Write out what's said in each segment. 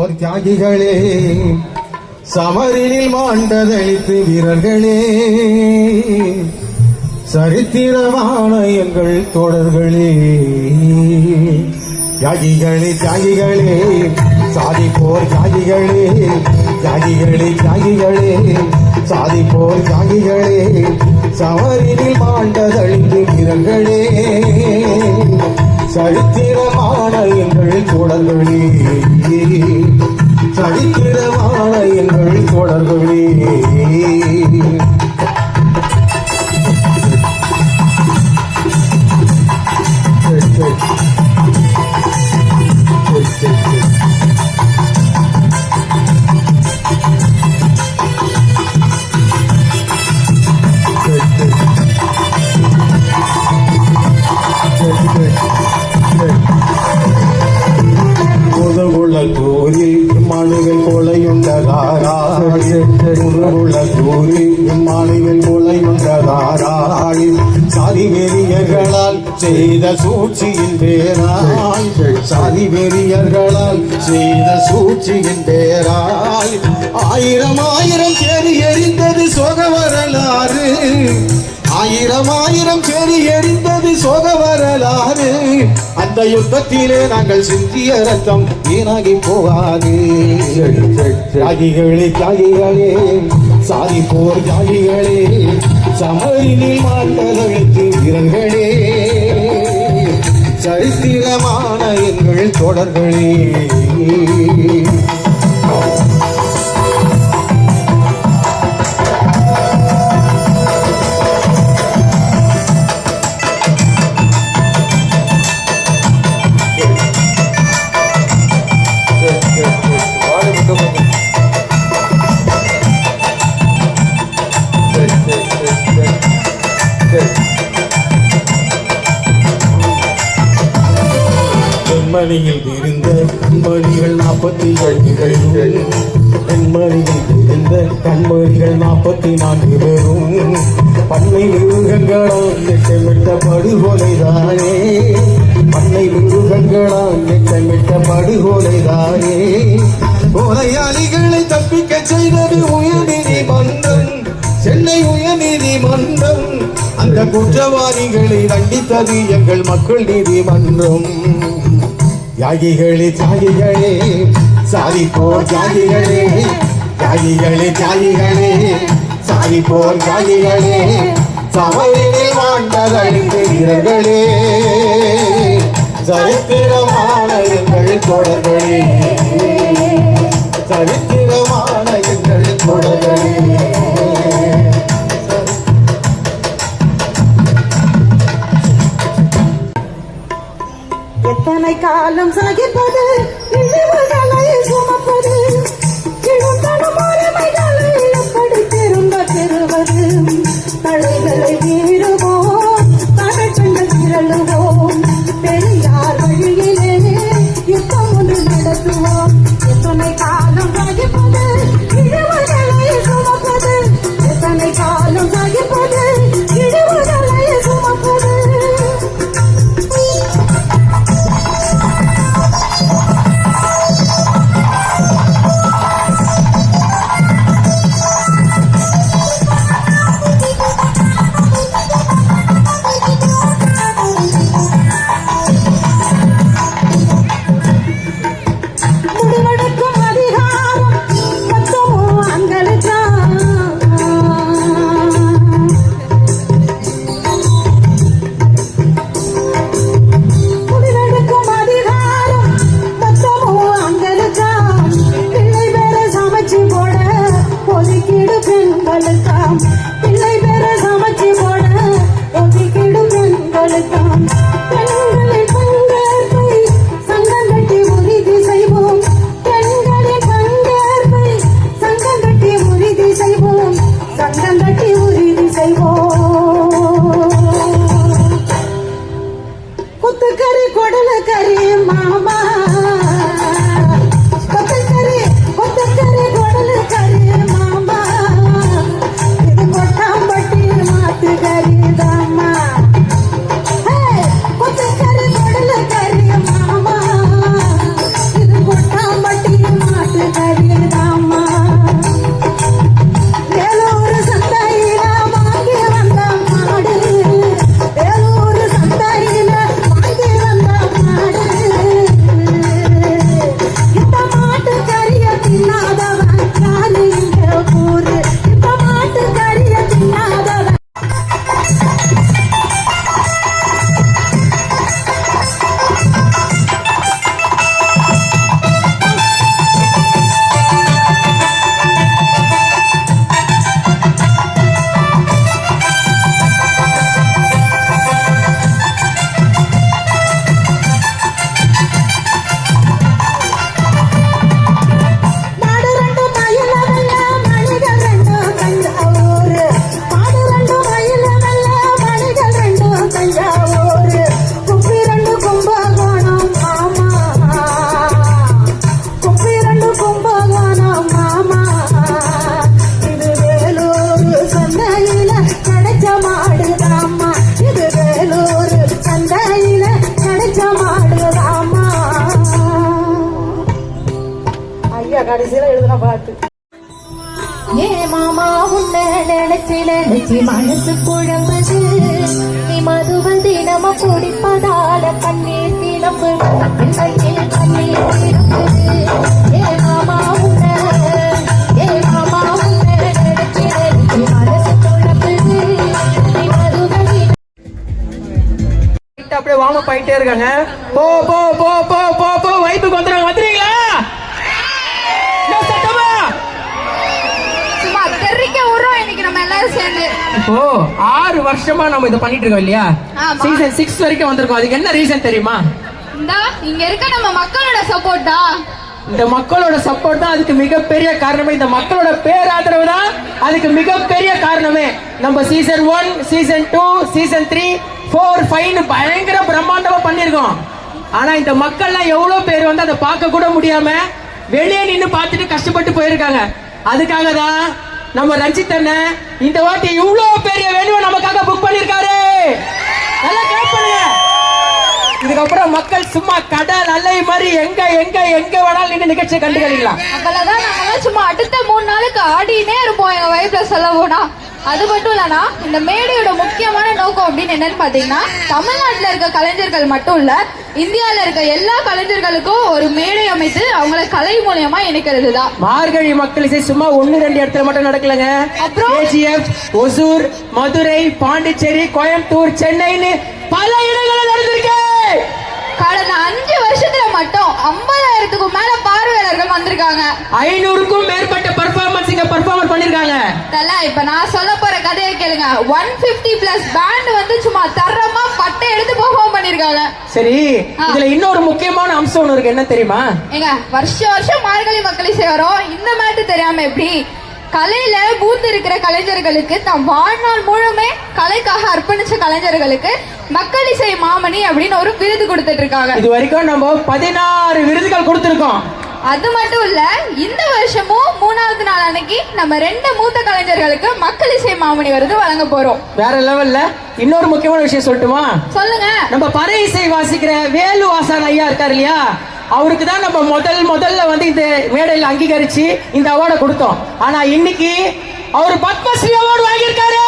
போர் தியாகிகளே, சமரினில் மாண்டதளித்து வீரர்களே, சரித்திரமான எங்கள் தோழர்களே, தியாகிகளே தியாகிகளே, சாதி போர் தியாகிகளே, தியாகிகளே தியாகிகளே, சாதி போர் தியாகிகளே, சமரினில் மாண்டதளித்து வீரர்களே, சரித்திரமான எங்கள் தோழர்களே, சரித்திரமான எங்கள் தோழர்களே. மாளிகள் கொலையுண்டதாராய், மாளிகள் கொலையுண்டதாராய், சாதி வெறியர்களால் செய்த சூழ்ச்சியின் பேராய், சாதி வெறியர்களால் செய்த சூழ்ச்சியின் பேராய், ஆயிரம் ஆயிரம் தேடி எறிந்தது சோக வரலாறு, ஆயிரம் ஆயிரம் தேடி எறிந்தது சோக வரலாறு, அந்த யுத்தத்திலே நாங்கள் சிந்திய ரத்தம் வீணாகி போகாது. தியாகிகளே தியாகிகளே, சாதி போர் தியாகிகளே, சமரினில் மாண்டதளித்து வீரர்களே, சரித்திரமான எங்கள் தோழர்களே. பெண்மணியில் இருந்த கண்மணிகள் 47 பேரும், பெண்மணியில் இருந்த கண்மணிகள் 44 பேரும், பண்ணை மிருகங்களால் எட்டமிட்ட படுகொலைதானே, பண்ணை மிருகங்களால் எட்டமிட்ட படுகொலைதானே, கொலையாளிகளை தப்பிக்க செய்தது உயர்நீதிமன்றம், சென்னை உயர்நீதிமன்றம், அந்த குற்றவாளிகளை தண்டித்தது எங்கள் மக்கள் நீதிமன்றம். தியாகிகளே தியாகிகளே, சாதி போர் தியாகிகளே, தியாகிகளே தியாகிகளே, சாதி போர் தியாகிகளே, சமரினில் மாண்டதளித்து வீரர்களே, சரித்திரமான எங்கள் தோழர்களே, சரித்திரமான எங்கள் தோழர்களே. எத்தனை காலம் சகிப்பது, இழிவுகளை சுமப்பது, இழுந்தனும் உரிமைகளை எப்படி திரும்ப பெறுவது, தடைகளை மீறுவோம், தடைக்கண்கள் திரளுவோம், பெரியார் வழியிலே யுத்தம் ஒன்று நடத்துவோம். எத்தனை காலம் சகிப்பது, இழிவுகளை சுமப்பது, எத்தனை காலம் சகிப்பது, இழிவுகளை சுமப்பது. கடைசியில எழுதுன பாட்டு. ஏ மாமா உன்னை நினைச்சு நினைச்சு மனசு குழம்புது, நீ மதுவல் தினமும் குடிப்பதால கண்ணீர் தினம்பு கையில் கண்ணீர் தினம்புது. ஏ மாமா உன்னை நினைச்சு நினைச்சு மனசு குழம்புது, நீ மதுவல் அப்படியே வாம போயிட்டே இருக்காங்க. போ போ போ போ போ போ வைப்புக்கு வந்துடுறாங்க. வந்துறீங்களா? சும்மா தெரிக்க விடுறோம் இன்னைக்கு நம்ம எல்லாரும் சேர்ந்து. ஓ 6 வருஷமா நம்ம இதை பண்ணிட்டு இருக்கோம் இல்லையா? சீசன் 6 வரைக்கும் வந்திருக்கோம். அதுக்கு என்ன ரீசன் தெரியுமா? இங்க இருக்க நம்ம மக்களோட சப்போர்ட்டா. இந்த மக்களோட சப்போர்ட் தான் அதுக்கு மிகப்பெரிய காரணமே. இந்த மக்களோட பேராதரவு தான் அதுக்கு மிகப்பெரிய காரணமே. நம்ம சீசன் 1, சீசன் 2, சீசன் 3, 4, 5 பயங்கர பிரம்மாண்டமா பண்ணிருக்கோம். ஆனா இந்த மக்கள்லாம் எவ்வளவு பேர் வந்து அதை பார்க்க கூட முடியாம வெளியே நின்னு பார்த்துட்டு கஷ்டப்பட்டு போயிருக்காங்க. அதுக்காக தான் நம்ம ரஞ்சித் அண்ணன் இந்த வாட்டி இவ்வளவு பெரிய வேணுவ நமக்காக புக் பண்ணிருக்காரு. நல்லா கேட்பாங்க. இதுக்கப்புறம் மக்கள் சும்மா கடல் அலை மாதிரி எங்க எங்க எங்க வேணாலும் நின்று நிகழ்ச்சியை கண்டுகளிக்கலாம். அப்பதான் நாங்கெல்லாம் சும்மா அடுத்த 3 நாளுக்கு ஆடினே இருப்போம் எங்க வயசுல சொல்ல போனா. அது மட்டும் இல்லனா இந்த மேடையோட முக்கியமான நோக்கம் அப்படின்னு என்னன்னு பாத்தீங்கன்னா, தமிழ்நாட்டுல இருக்க கலைஞர்கள் மட்டும் இல்ல, இந்தியால இருக்க எல்லா கலைஞர்களுக்கும் ஒரு மேடை அமைத்து அவங்கள கலை மூலியமா இணைக்கிறது தான். மார்கழி மக்கள் இசை சும்மா 1-2 இடத்துல மட்டும் நடக்கலங்க. அப்புறம் KGF, ஒசூர், மதுரை, பாண்டிச்சேரி, கோயம்புத்தூர், சென்னைன்னு பல இடங்களில் நடந்திருக்கு. கடந்த 5 வருஷத்துல மட்டும் 50,000க்கும் மேல பார்வையாளர்கள் வந்திருக்காங்க. 500க்கும் மேற்பட்ட பெர்ஃபார்மன்ஸ் இங்க பெர்ஃபார்மன்ஸ் பண்ணிருக்காங்க. இப்ப நான் சொல்ல போற கதையை கேளுங்க. 150+ பேண்ட் வந்து சும்மா தரமா பட்டை எடுத்து பெர்ஃபார்ம் பண்ணிருக்காங்க. சரி, இதுல இன்னொரு முக்கியமான அம்சம் ஒண்ணு இருக்கு. என்ன தெரியுமா? ஏங்க வருஷம் மார்கழி மக்கள் இசை வரும். இந்த மேட்டு தெரியாம எப்படி? கலையில பூத்து இருக்கிற கலைஞர்களுக்கு தம் வாழ்நாள் முழுமே கலைக்காக அர்ப்பணிச்ச கலைஞர்களுக்கு மக்கள் இசை மாமணி அப்படின்னு ஒரு விருது கொடுத்துட்டு இருக்காங்க. இது வரைக்கும் நம்ம 16 விருதுகள் கொடுத்திருக்கோம். அது மட்டும் இல்ல, இந்த வருஷமும் 3வது நாள் அன்னைக்கு நம்ம 2 மூத்த கலைஞர்களுக்கு மக்கள் இசை மாமணி விருது வழங்க போறோம். வேற லெவல்ல. இன்னொரு முக்கியமான விஷயம் சொல்லட்டுமா? சொல்லுங்க. நம்ம பறை இசை வாசிக்கிற வேலு ஆசான் ஐயா இருக்காரு இல்லையா, அவருக்கு தான் நம்ம முதல்ல வந்து இந்த மேடையில் அங்கீகரிச்சு இந்த அவார்டை கொடுத்தோம். ஆனா இன்னைக்கு அவர் பத்மஸ்ரீ அவார்டு வாங்கியிருக்காரு.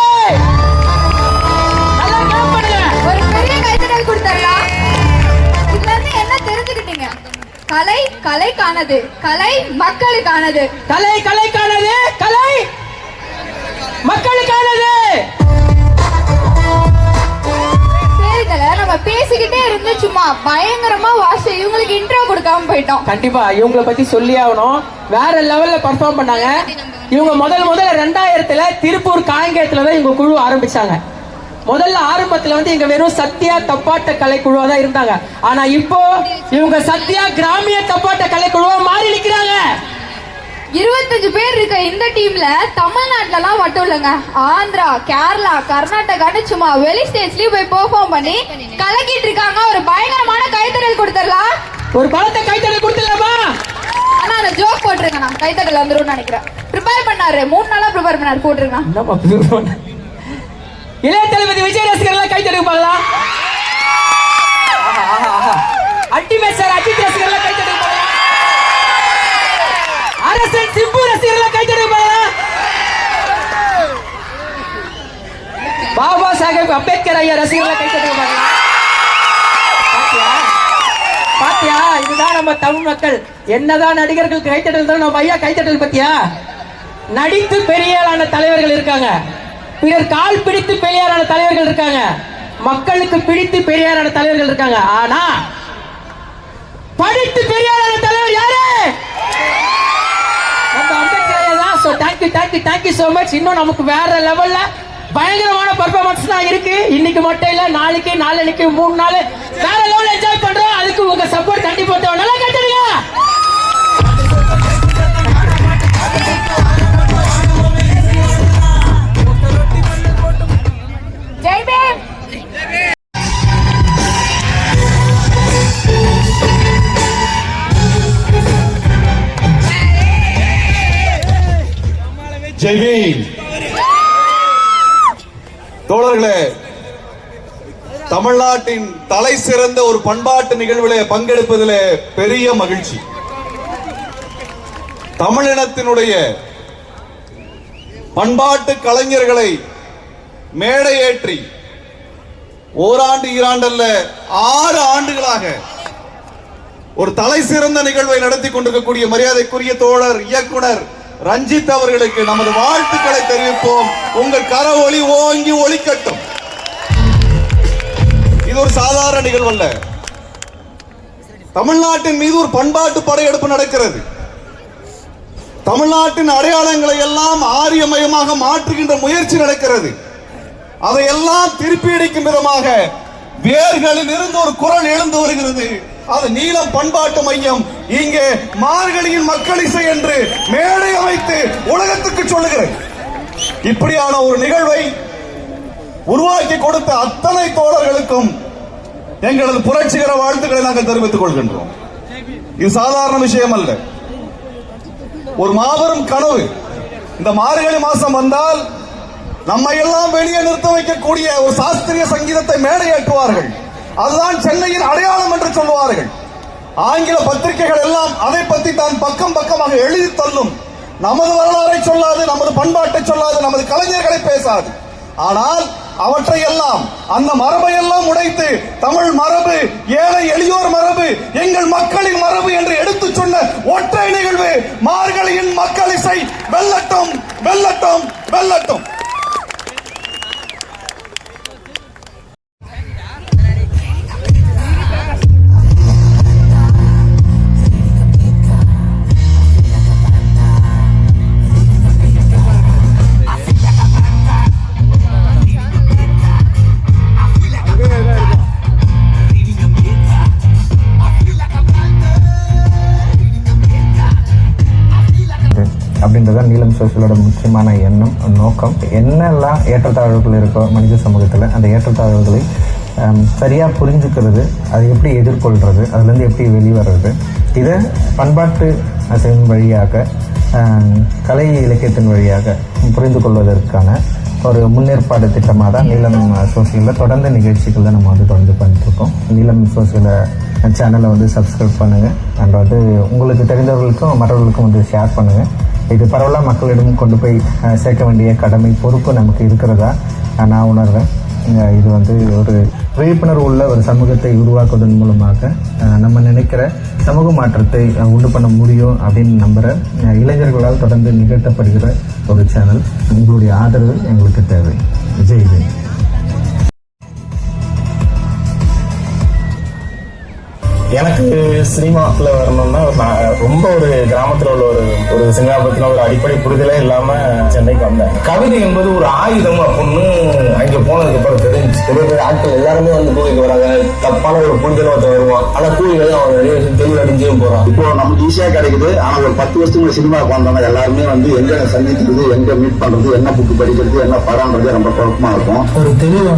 ஒரு பெரிய கைத்தட்டல் கொடுத்தரலாம். இதுல இருந்து என்ன தெரிஞ்சுக்கிட்டீங்க? கலை கலைக்கானது, கலை மக்களுக்கானது. கலை கலைக்கானது, கலை மக்களுக்கானது. நம்ம பேசிக்கிட்டே இருந்து சும்மா பயங்கரமா வாசி இவங்களுக்கு இன்ட்ரோ கொடுக்காம போயிட்டோம். கண்டிப்பா இவங்களை பத்தி சொல்லி ஆகணும். வேற லெவல்ல பர்ஃபார்ம் பண்ணாங்க. இவங்க முதல்ல 2000ல திருப்பூர் காங்கேயத்துல தான் இவங்க குழு ஆரம்பிச்சாங்க. முதல்ல ஆரம்பத்துல வந்து இங்க வெறும் சத்யா தப்பாட்ட கலைக்குழுவா தான் இருந்தாங்க. ஆனா இப்போ இவங்க சத்யா கிராமிய தப்பாட்ட கலைக்குழுவா மாறி நிக்கிறாங்க. 25 பேர் இருக்க இந்த டீம்ல தமிழ்நாட்டுல மட்டும் இல்லங்க, ஆந்திரா, கேரளா, கர்நாடகான்னு சும்மா வெளி ஸ்டேட்ஸ்லயும் போய் பெர்ஃபார்ம் பண்ணி கலக்கிட்டு இருக்காங்க. ஒரு பயங்கரமான கைத்தட்டல் கொடுத்துடலாம். ஒரு பலத்தை கைத்தட்டல் கொடுத்துடலாமா? ஆனா அந்த ஜோக் போட்டுருங்க, நான் கைத்தட்டல் வந்துரும் நினைக்கிறேன். ப்ரிப்பேர் பண்ணாரு, 3 நாளா ப்ரிப்பேர் பண்ணாரு, போட்டுருங்க. இளைய தளபதி விஜய் ரசிகர்கள் கைத்தட்டல் பார்க்கலாம். அல்டிமேட் சார் அஜித் ரசிகர்கள் கைத்தட்டல் பார்க்கலாம். அரசன் சிம்பு ரசிகர்கள் கைத்தட்டல் பார்க்கலாம். பாபா சாஹேப் அம்பேத்கர் ஐயா ரசிகர்கள் கைத்தட்டல் பார்க்கலாம். பாத்தியா, இதுதான் நம்ம தமிழ் மக்கள். என்னதான் நடிகர்கள் கைத்தட்டல், நம்ம ஐயா கைத்தட்டல் பத்தியா? நடித்து பெரியாரான தலைவர்கள் இருக்காங்க, பிறர் கால் பிடித்து பெரியாரான தலைவர்கள் இருக்காங்க, மக்களுக்கு பிடித்து பெரியாரான தலைவர்கள் இருக்காங்க. ஆனா படித்து பெரியாரான தலைவர் யாரு? நம்ம அம்பேத்கர் ஐயா தான். So thank you so much. இன்னும் நமக்கு வேற லெவல்ல பயங்கரமான பெர்ஃபார்மன்ஸ் தான் இருக்கு. இன்னைக்கு மட்டும் இல்ல, நாளைக்கு, நாளைக்கு 3 நாள் வேற லெவல்ல என்ஜாய் பண்றோம். அதுக்கு உங்க சப்போர்ட் கண்டிப்பா தேவை. நல்லா கேட்டுடுங்க. ஜெய் பீம். ஜெய் பீம். தோழர்களே, தமிழ்நாட்டின் தலை சிறந்த ஒரு பண்பாட்டு நிகழ்விலே பங்கெடுப்பதிலே பெரிய மகிழ்ச்சி. தமிழினத்தினுடைய பண்பாட்டு கலைஞர்களை மேடையேற்றி ஓராண்டு ஈராண்டல்ல 6 ஆண்டுகளாக ஒரு தலை சிறந்த நிகழ்வை நடத்தி கொண்டிருக்கக்கூடிய மரியாதைக்குரிய தோழர் இயக்குனர் ரஞ்சித் அவர்களுக்கு நமது வாழ்த்துக்களை தெரிவிப்போம். உங்கள் கரவொலி ஓங்கி ஒலிக்கட்டும். இது ஒரு சாதாரண நிகழ்வு அல்ல. தமிழ்நாட்டின் மீது ஒரு பண்பாட்டு படையெடுப்பு நடக்கிறது. தமிழ்நாட்டின் அடையாளங்களை எல்லாம் ஆரியமயமாக மாற்றுகின்ற முயற்சி நடக்கிறது. அதையெல்லாம் திருப்பி அடிக்கும் விதமாக வேர்களில் இருந்து ஒரு குரல் எழுந்து வருகிறது. அது நீலம் பண்பாட்டு மையம் இங்கே மார்கழியின் மக்கள் இசை என்று மேடை அமைத்து உலகத்துக்கு சொல்லுகிறது. இப்படியான ஒரு நிகழ்வை உருவாக்கி கொடுத்த அத்தனை தோழர்களுக்கும் எங்களது புரட்சிகர வாழ்த்துக்களை நாங்கள் தெரிவித்துக் கொள்கின்றோம். இது சாதாரண விஷயம் அல்ல, ஒரு மாபெரும் கனவு. இந்த மார்கழி மாசம் வந்தால் நம்மை எல்லாம் வெளியே நிறுத்த வைக்கக்கூடிய ஒரு சாஸ்திரிய சங்கீதத்தை மேடையேற்றுவார்கள். அதுதான் சென்னையின் அடையாளம் என்று சொல்லுவார்கள். ஆங்கில பத்திரிகைகள் எல்லாம் அதை பற்றி தான் பக்கம் பக்கமாக எழுதி தள்ளும். நமது வரலாறை சொல்லாது, நமது பண்பாட்டை சொல்லாது, நமது கலைஞர்களை பேசாது. ஆனால் அவற்றை எல்லாம், அந்த மரபை எல்லாம் உடைத்து தமிழ் மரபு, ஏழை எளியோர் மரபு, எங்கள் மக்களின் மரபு என்று எடுத்து சொன்ன ஒற்றை நிகழ்வு மார்கழியின் மக்கள் இசை. வெல்லட்டும், வெல்லட்டும், வெல்லட்டும். அப்படின்றத நீலம் சோசியலோட முக்கியமான எண்ணம், நோக்கம். என்னெல்லாம் ஏற்றத்தாழ்வுகள் இருக்கோ மனித சமூகத்தில், அந்த ஏற்றத்தாழ்வுகளை சரியாக புரிஞ்சுக்கிறது, அதை எப்படி எதிர்கொள்கிறது, அதுலேருந்து எப்படி வெளிவர்றது, இதை பண்பாட்டு அசைவின் வழியாக, கலை இலக்கியத்தின் வழியாக புரிந்து கொள்வதற்கான ஒரு முன்னேற்பாடு திட்டமாக தான் நீலம் சோசியலில் தொடர்ந்து நிகழ்ச்சிகளில் நம்ம தொடர்ந்து பண்ணிட்டுருக்கோம். நீலம் சோசியலை சேனலை சப்ஸ்கிரைப் பண்ணுங்கள். அண்ட் உங்களுக்கு தெரிந்தவர்களுக்கும் மற்றவர்களுக்கும் ஷேர் பண்ணுங்கள். இது பரவலாக மக்களிடம் கொண்டு போய் சேர்க்க வேண்டிய கடமை, பொறுப்பு நமக்கு இருக்கிறதா நான் உணர்வேன். இது ஒரு விழிப்புணர்வு உள்ள ஒரு சமூகத்தை உருவாக்குவதன் மூலமாக நம்ம நினைக்கிற சமூக மாற்றத்தை உண்டு பண்ண முடியும் அப்படின்னு நம்புகிற இளைஞர்களால் தொடர்ந்து நிகழ்த்தப்படுகிற ஒரு சேனல். உங்களுடைய ஆதரவு எங்களுக்கு தேவை. ஜெய் ஜெய். எனக்கு சினிமாவில் வரணும்னா ரொம்ப ஒரு கிராமத்தில் உள்ள ஒரு சினிமா பற்றின ஒரு அடிப்படை புரிதலே இல்லாமல் சென்னைக்கு வந்தேன். கவிதை என்பது ஒரு ஆயுதம் அப்படின்னு அங்கே போனதுக்கு அப்புறம் தெரிஞ்சு. பெரிய பெரிய ஆட்கள் எல்லாருமே கூலிக்கு வராங்க. தப்பான ஒரு புரிதல் வருவான். ஆனால் கூலிகள் அவன் நிறைய தெளிவு அடைஞ்சும் போகிறான். இப்போ நமக்கு ஈஸியாக கிடைக்குது. ஆனால் ஒரு 10 வருஷத்துக்கு சினிமாவுக்கு வந்தவங்க எல்லாருமே எங்க சந்திக்கிறது, எங்க மீட் பண்றது, என்ன புக்கு படிக்கிறது, என்ன படம்ன்றது ரொம்ப குழப்பமா இருக்கும். ஒரு தெளிவு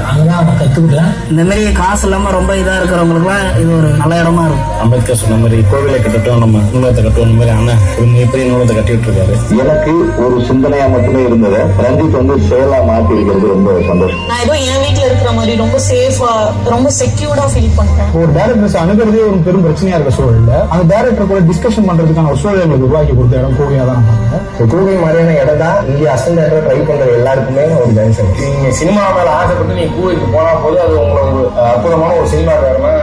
அங்கதான் கத்துக்கிட்டேன். இந்த மாதிரி காசு இல்லாம ரொம்ப இதா இருக்கிறவங்களுக்குலாம் இது ஒரு நல்ல இடமா இருக்கும். அம்பேத்கர் சொன்ன மாதிரி கோவிலை கட்டட்டும், நம்ம நூலகத்தை கட்டும், அந்த மாதிரி அண்ணன் இப்படி நூலகத்தை கட்டிட்டு இருக்காரு. எனக்கு ஒரு சிந்தனையா மட்டுமே இருந்தது. ரஞ்சித் செயலா மாற்றி இருக்கிறது ரொம்ப சந்தோஷம். நான் ஏதோ என் வீட்டுல இருக்கிற மாதிரி ரொம்ப சேஃபா, ரொம்ப செக்யூர்டா ஃபீல் பண்றேன். ஒரு டைரக்டர்ஸ் அணுகிறதே ஒரு பெரும் பிரச்சனையா இருக்க சூழல்ல அந்த டைரக்டர் கூட டிஸ்கஷன் பண்றதுக்கான ஒரு சூழலை உருவாக்கி கொடுத்த இடம் கோவையா தான் பாருங்க. கோவை மாதிரியான இடம் தான் இங்கே அசன் ட்ரை பண்ற எல்லாருக்குமே ஒரு டைரக்ஷன். நீங்க சினிமா மேல ஆசைப்பட்டு நீங்க கோவைக்கு போனா போது அது உங்களுக்கு அற்புதமான ஒரு சினிமாக்காரனா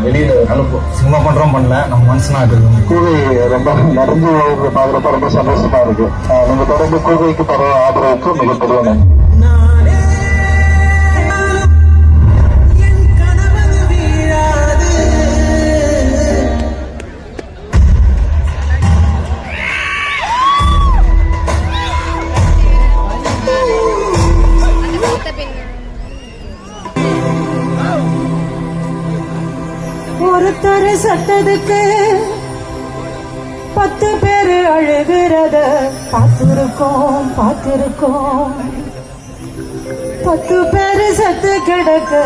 வெளியில அனுப்பும். சினிமா பண்றோம் பண்ணல, நம்ம மனசுனா இருக்கு. கூவை ரொம்ப நடந்து பாக்குறப்ப ரொம்ப சந்தோஷமா இருக்கு. நீங்க தொடர்ந்து கூவைக்கு பரவ ஆதரவுக்கு மிகப்பெரிய நன்றி. ஒருத்தர் சட்டதுக்கு 10 பேர் அழுகிறத பார்த்திருக்கோம். 10 பேர் சத்து கிடக்க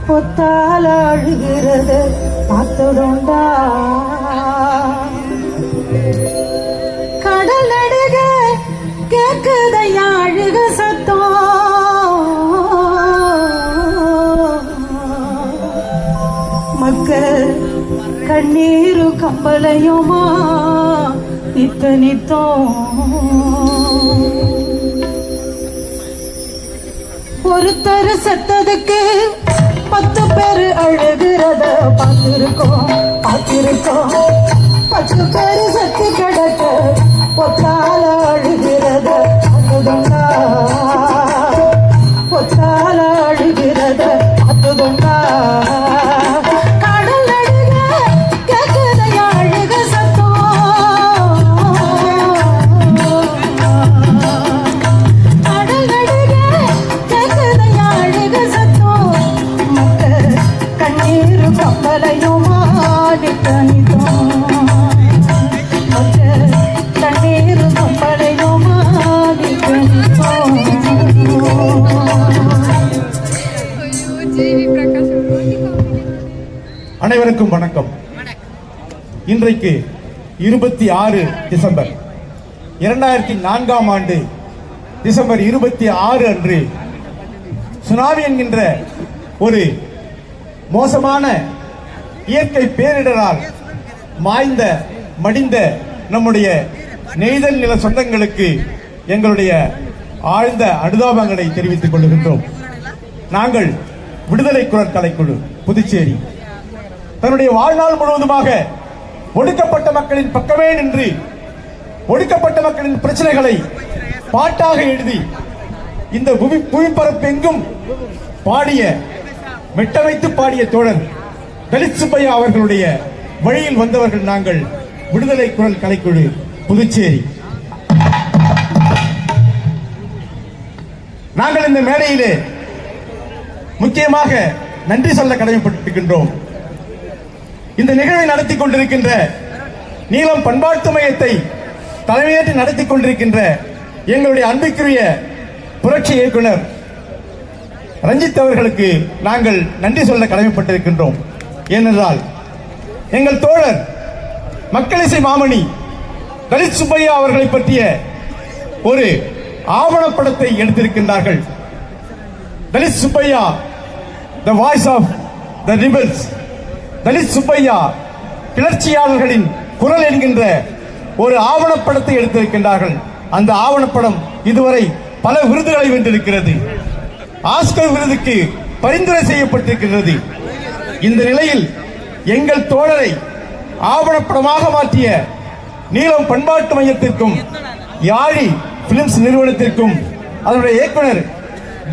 பொத்தால அழுகிறத பார்த்ததுண்டா? கடல் நடுக கேக்குதையா அழுக சத்தம். மக்கள் கண்ணீரு கம்பளையுமா நித்தம் ஒருத்தர் செத்ததுக்கு 10 பேரு அழுகிறத பார்த்திருக்கோம் 10 பேரு செத்து கிடக்க ஒத்தால அழுகிறத அதுதா ஒத்தால அழுகிறத அதுதா கடல் அழுக கேக்குதையா அழுக சத்தம் கடல் அழுக கேக்குதையா அழுக சத்தம் மக்கள் கண்ணீர் கம்பளையுமா நித்தனிதம் மக்கள் கண்ணீர் கம்பளையுமா நித்தனிதம் அனைவருக்கும் வணக்கம். இன்றைக்கு 26 டிசம்பர் 2004ஆம் ஆண்டு டிசம்பர் 26 அன்று சுனாமி என்கின்ற ஒரு மோசமான இயற்கை பேரிடரால் மாய்ந்த மடிந்த நம்முடைய நெய்தல் நில சொந்தங்களுக்கு எங்களுடைய ஆழ்ந்த அனுதாபங்களை தெரிவித்துக் கொள்கின்றோம். நாங்கள் விடுதலை குரல் கலைக்குழு புதுச்சேரி தன்னுடைய வாழ்நாள் முழுவதுமாக ஒடுக்கப்பட்ட மக்களின் பக்கமே நின்று ஒடுக்கப்பட்ட மக்களின் பிரச்சனைகளை பாட்டாக எழுதி இந்த புவிப்பரப்பெங்கும் பாடிய மெட்டமைத்து பாடிய தோழர் தலித் சுப்பையா அவர்களுடைய வழியில் வந்தவர்கள் நாங்கள் விடுதலை குரல் கலைக்குழு புதுச்சேரி. நாங்கள் இந்த மேடையிலே முக்கியமாக நன்றி சொல்ல கடமைப்பட்டிருக்கின்றோம். இந்த நிகழ்வை நடத்தி கொண்டிருக்கின்ற நீலம் பண்பாட்டு மையத்தை தலைமையேற்று நடத்தி கொண்டிருக்கின்ற எங்களுடைய அன்பிற்குரிய புரட்சி இயக்குனர் ரஞ்சித் அவர்களுக்கு நாங்கள் நன்றி சொல்ல கடமைப்பட்டிருக்கின்றோம். ஏனென்றால் எங்கள் தோழர் மக்களிசை மாமணி தலித் சுப்பையா அவர்களை பற்றிய ஒரு ஆவணப்படத்தை எடுத்திருக்கின்றார்கள். Dalit Subbaiah the voice of the rebels, Dalit Subbaiah கிளர்ச்சியாளர்களின் குரல் என்கின்ற ஒரு ஆவணப்படத்தை எடுத்திருக்கின்றார்கள். அந்த ஆவணப்படம் இதுவரை பல விருதுகளை வென்றிருக்கிறது. ஆஸ்கர் விருதுக்கு பரிந்துரை செய்யப்பட்டிருக்கிறது. இந்த நிலையில் எங்கள் தோழரை ஆவணப்படமாக மாற்றிய நீலம் பண்பாட்டு மையத்திற்கும் யாழி பிலிம்ஸ் நிறுவனத்திற்கும் அதனுடைய இயக்குனர்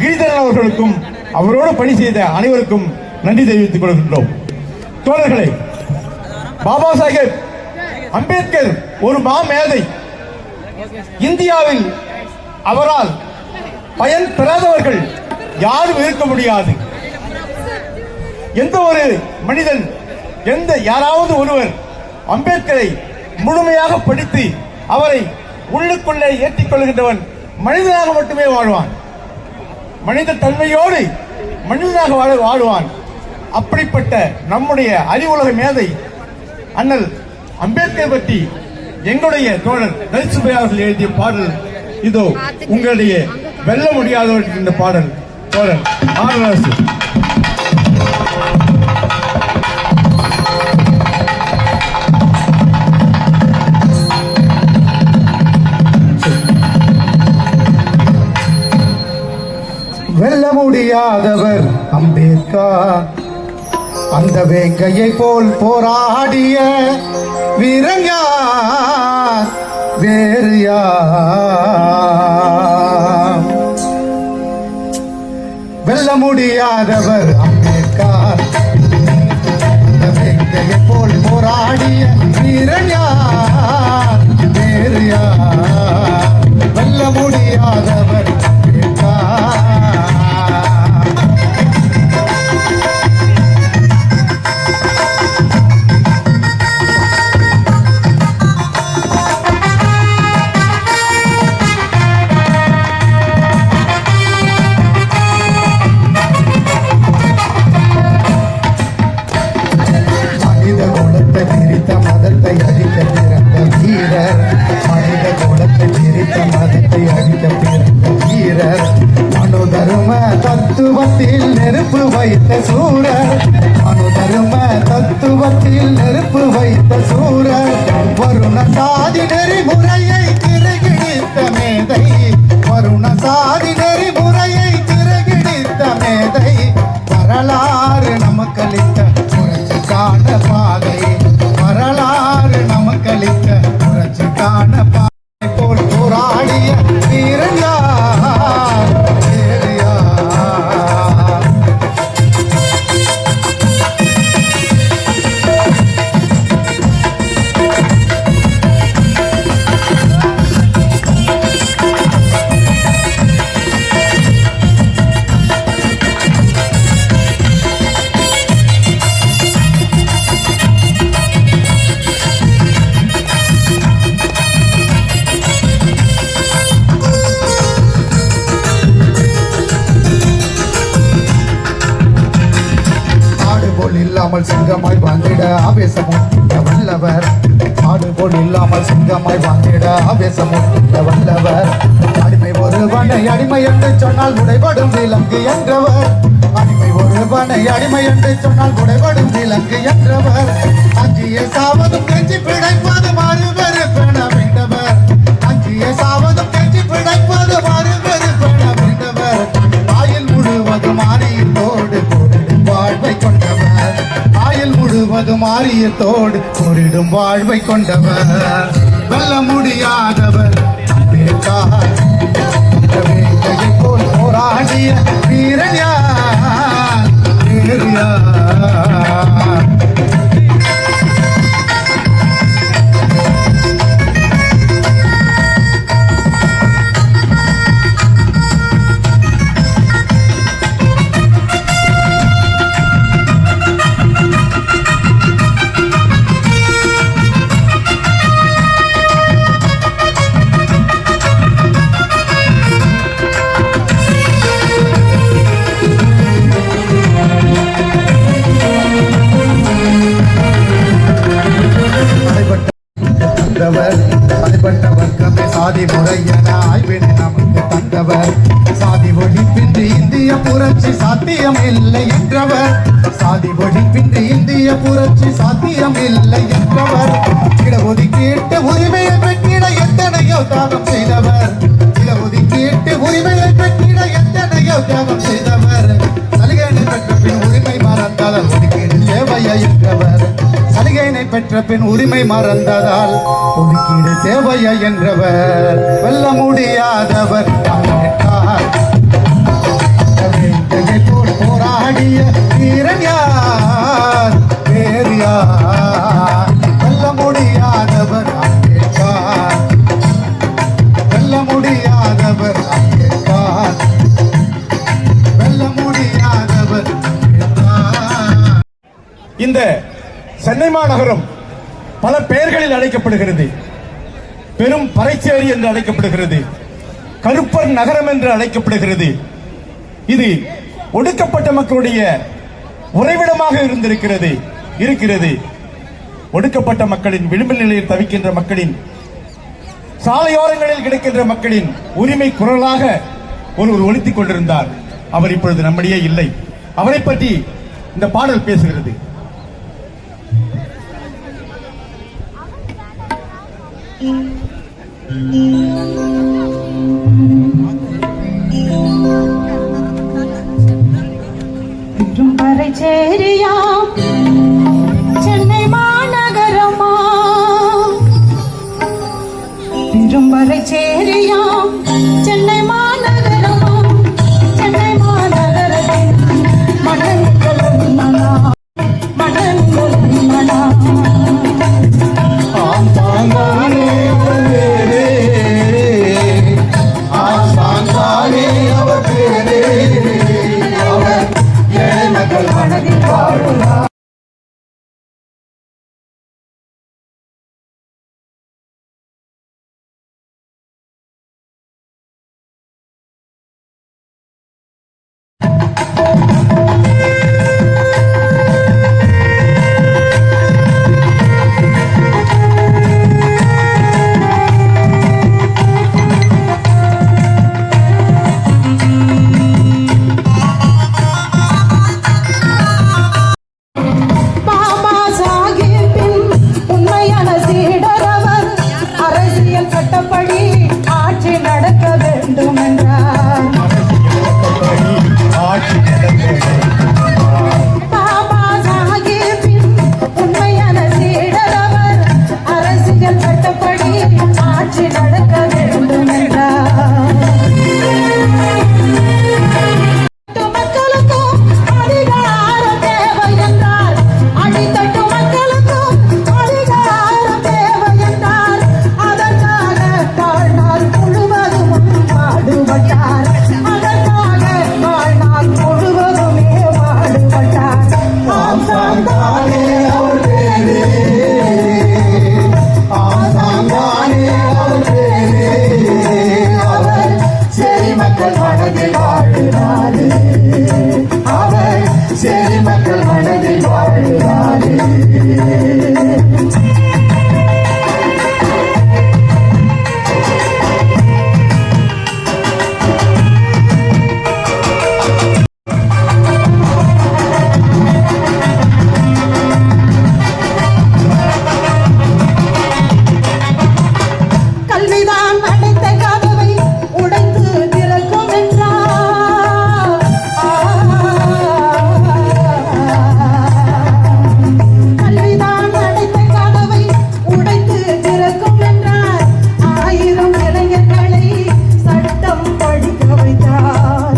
கிரிதரன் அவர்களுக்கும் அவரோடு பணி செய்த அனைவருக்கும் நன்றி தெரிவித்துக் கொள்கின்றோம். தோழர்களே, பாபா சாஹேப் அம்பேத்கர் ஒரு மாமேதை. இந்தியாவில் அவரால் பயன் பெறாதவர்கள் யாரும் இருக்க முடியாது. எந்த ஒரு மனிதன் யாராவது ஒருவர் அம்பேத்கரை முழுமையாக படித்து அவரை உள்ளுக்குள்ளே ஏற்றிக் கொள்கின்றவன் மனிதனாக மட்டுமே வாழ்வான். மனித தன்மையோடு மனிதனாக வாழ்வான். அப்படிப்பட்ட நம்முடைய அறிவுலக மேதை அண்ணல் அம்பேத்கர் பற்றி எங்களுடைய தோழர் தலித் சுப்பையா அவர்கள் எழுதிய பாடல் இதோ உங்களுடைய வெல்ல முடியாதவர்கள் இந்த பாடல். தோழர் ஆனரசு. வெல்ல முடியாதவர் அம்பேத்கர், அந்த வேங்கையை போல் போராடிய வீரங்கார் வேறு யார்? வெல்ல முடியாதவர் அம்பேத்கர், அந்த வேங்கையை போல் போராடிய வீரங்கார் வேறு யார்? வெல்ல முடியாதவர் அம்பேத்கர். மதத்தை அழிக்க பிறந்த வீரர், மனித குலத்தை பிரித்த மதத்தை அழிக்க பிறந்த வீரர். சூரர் மனு தரும தத்துவத்தில் நெருப்பு வைத்த சூரர் வருண சாதி நெறிமுறையை திரைகிடித்த மேதை வருண சாதி நெறிமுறையை திரைகிடித்த மேதை வரலாறு நமக்களித்த புரட்சிக்கான பாதை வரலாறு நமக்களித்த புரட்சிக்கான பாதை போல் போராடிய வீரன் யார்? வேறு யார்? ஆடுபோல் இல்லாமல் சிங்கமாய் வாழ்ந்திட ஆவேசமும் வல்லவர் ஆடுபோல் இல்லாமல் சிங்கமாய் வாழ்ந்திட ஆவேசமும் வல்லவர் அடிமை ஒருவனை அடிமை என்று சொன்னால் உடைபடும் விலங்கு என்றவர் அடிமை ஒருவனை அடிமை என்று சொன்னால் உடைபடும் விலங்கு என்றவர் அஞ்சிய சாவதும் கெஞ்சி பிழைப்பது மாறுவரு பெண வேண்டவர் அஞ்சிய சாவதும் கெஞ்சி பிழைப்பது மாறுவரு பெண வேண்டவர் ஆயில் முழுவதும் ஆரியத்தோடு போரிடும் வாழ்வை கொண்டவர் ஆயில் முழுவதும் ஆரியத்தோடு போரிடும் வாழ்வை கொண்டவர் வெல்ல முடியாதவர் அம்பேத்கர். அந்த வேங்கையை போல் போராடிய வீரன் யார்? வேறு யார்? தனிப்பட்ட வர்க்கமே சாதி முறை என ஆய்வினை நமக்கு தந்தவர் சாதி ஒழிப்பின்றி இந்திய புரட்சி சாத்தியம் இல்லை என்றவர் சாதி ஒழிப்பின்றி இந்திய புரட்சி சாத்தியம் இல்லை என்றவர் இடஒதுக்கீட்டு உரிமையை பெற்றிட எத்தனையோ தியாகம் செய்தவர் இடஒதுக்கீட்டு உரிமையை பெற்றிட எத்தனையோ தியாகம் செய்தவர் சலுகையினை பெற்ற பின் உரிமை மறந்தால் ஒதுக்கீடு தேவையா என்றவர் சலுகையினை பெற்ற பின் உரிமை மறந்ததால் ஒதுக்கீடு தேவையா என்றவர் வெல்ல முடியாதவர் அம்பேத்கர். வேங்கையை போல் போராடிய வீரன் யார்? வேறு யார்? வெல்ல முடியாதவர் அம்பேத்கர். வெல்ல முடியாதவர் அம்பேத்கர். வெல்ல முடியாதவர் அம்பேத்கர். இந்த சென்னை மாநகரம் பல பெயர்களில் அழைக்கப்படுகிறது. பெரும் பறைச்சேரி என்று அழைக்கப்படுகிறது, கருப்பர் நகரம் என்று அழைக்கப்படுகிறது. இது ஒடுக்கப்பட்ட மக்களுடைய உறைவிடமாக இருக்கிறது. ஒடுக்கப்பட்ட மக்களின் விளிம்பு நிலையில் தவிக்கின்ற மக்களின், சாலையோரங்களில் கிடக்கின்ற மக்களின் உரிமை குரலாக ஒருவர் ஒலித்துக் கொண்டிருந்தார். அவர் இப்பொழுது நம்மிடையே இல்லை. அவரை பற்றி இந்த பாடல் பேசுகிறது. பறைச்சேரியாம் சென்னை மாநகரமா பெரும் பறைச்சேரியாம் சென்னை மாநகரமா சென்னை மாநகரத்தின் மணன்களும் மனா மணன்களும் மனா மனதில் வாழும் மக்கள் மனதில் வாழ்கிறாரு. கல்விதான் அடைத்த கதவை உடைத்து திறக்கும் என்றார். கல்விதான் அடைத்த கதவை உடைத்து திறக்கும் என்றார். 1000 இளைஞர்களை சட்டம் படிக்க வைத்தார்.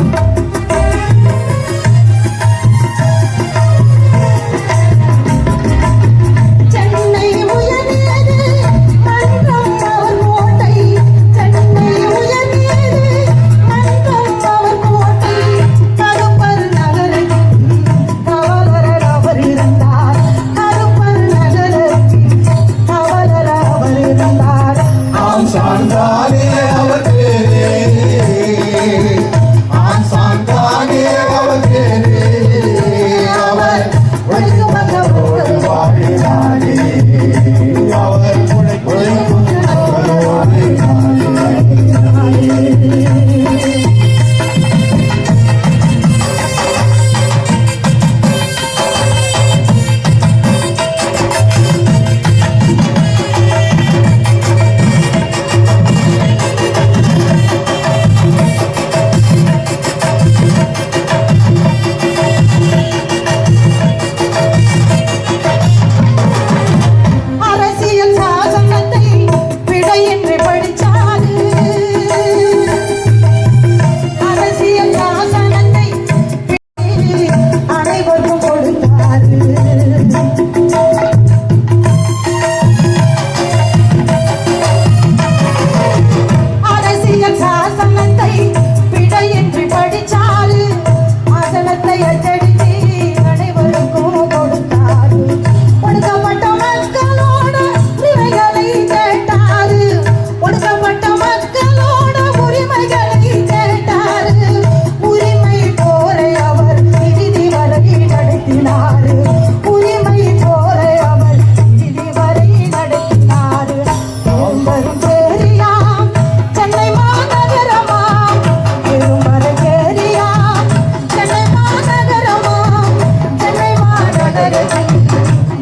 சென்னை உயர்ந்தது மன்றம் அவர் கோட்டை. சென்னை உயர்ந்தது மன்றம் அவர் கோட்டை. கருப்பர் நகரத்தின் காவலர் அவர் இருந்தார். கருப்பர் நகரத்தின் காவலர் அவர் இருந்தார். ஆம் சான்றானே அவர் பேரே, ஆம் சான்றானே அவர் பேரே, அவர் ஒழுங்குமக போது வாழ்கிறாரே, அவர் உழைக்கும் மக்களோடு அரசியல் சாசனத்தை விடையின்றி படிச்சாரு. அரசியல் சாசனத்தை அனைவரும் கொடுத்தாரு. அரசியல் சாசனத்தை விடையின்றி படிச்சாரு. ஆசனத்தை அச்சடித்து அனைவருக்கும் கொடுத்தாரு. ஒடுக்கப்பட்ட மக்களோட உரிமைகளை கேட்டாரு. ஒடுக்கப்பட்ட மக்களோட உரிமைகளை கேட்டாரு. உரிமை போரை அவர் இறுதி வரை நடத்தினாரு. உரிமை போரை அவர் இறுதி வரை நடத்தினாரு. பெரும் பேரியாம் சென்னை மாநகரமாம். பெரும் பேரியாம் சென்னை மாநகரமாம். சென்னை மாநகரத்தில்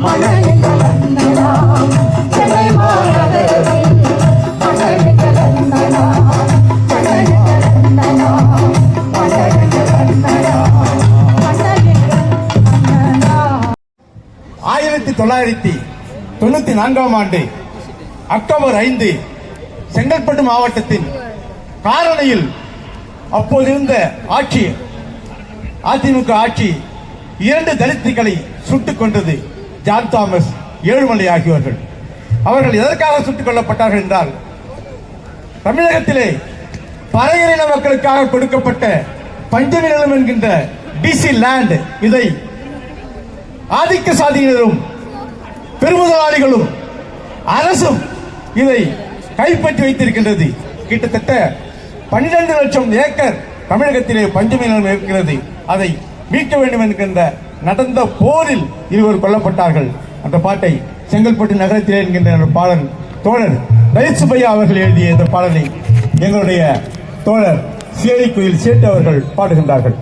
மணலிகள் வந்தனாம். சென்னை மாநகரத்தில் மணலிகள் வந்தனாம். மணலிகள் வந்தனாம். மணலிகள் வந்தனாம். மணலிகள் வந்தனாம். 1994ஆம் ஆண்டு அக்டோபர் 5 செங்கல்பட்டு மாவட்டத்தின் காரணியில் அப்போதிருந்த ஆட்சி அதிமுக ஆட்சி 2 தலித்துகளை சுட்டுக் கொண்டது. ஜான் தாமஸ், ஏழுமலை ஆகியோர்கள். அவர்கள் எதற்காக சுட்டுக் கொல்லப்பட்டார்கள் என்றால், தமிழகத்திலே பறையரின மக்களுக்காக கொடுக்கப்பட்ட பஞ்சமி நிலம் என்கின்ற டிசி லேண்ட், இதை ஆதிக்க சாதியினரும் பெருமுதலாளிகளும் அரசும் இதை கைப்பற்றி வைத்திருக்கின்றது. கிட்டத்தட்ட 12 லட்சம் ஏக்கர் தமிழகத்திலே பஞ்சமி நிலம் இருக்கிறது. அதை மீட்க வேண்டும் என்கின்ற நடந்த போரில் இருவர் கொல்லப்பட்டார்கள். அந்த பாட்டை செங்கல்பட்டு நகரத்திலே என்கின்ற பாடல் தோழர் ரைட் சுப்பையா அவர்கள் எழுதிய இந்த பாடலை எங்களுடைய தோழர் சேரி கோயில் சேட்டு அவர்கள் பாடுகின்றார்கள்.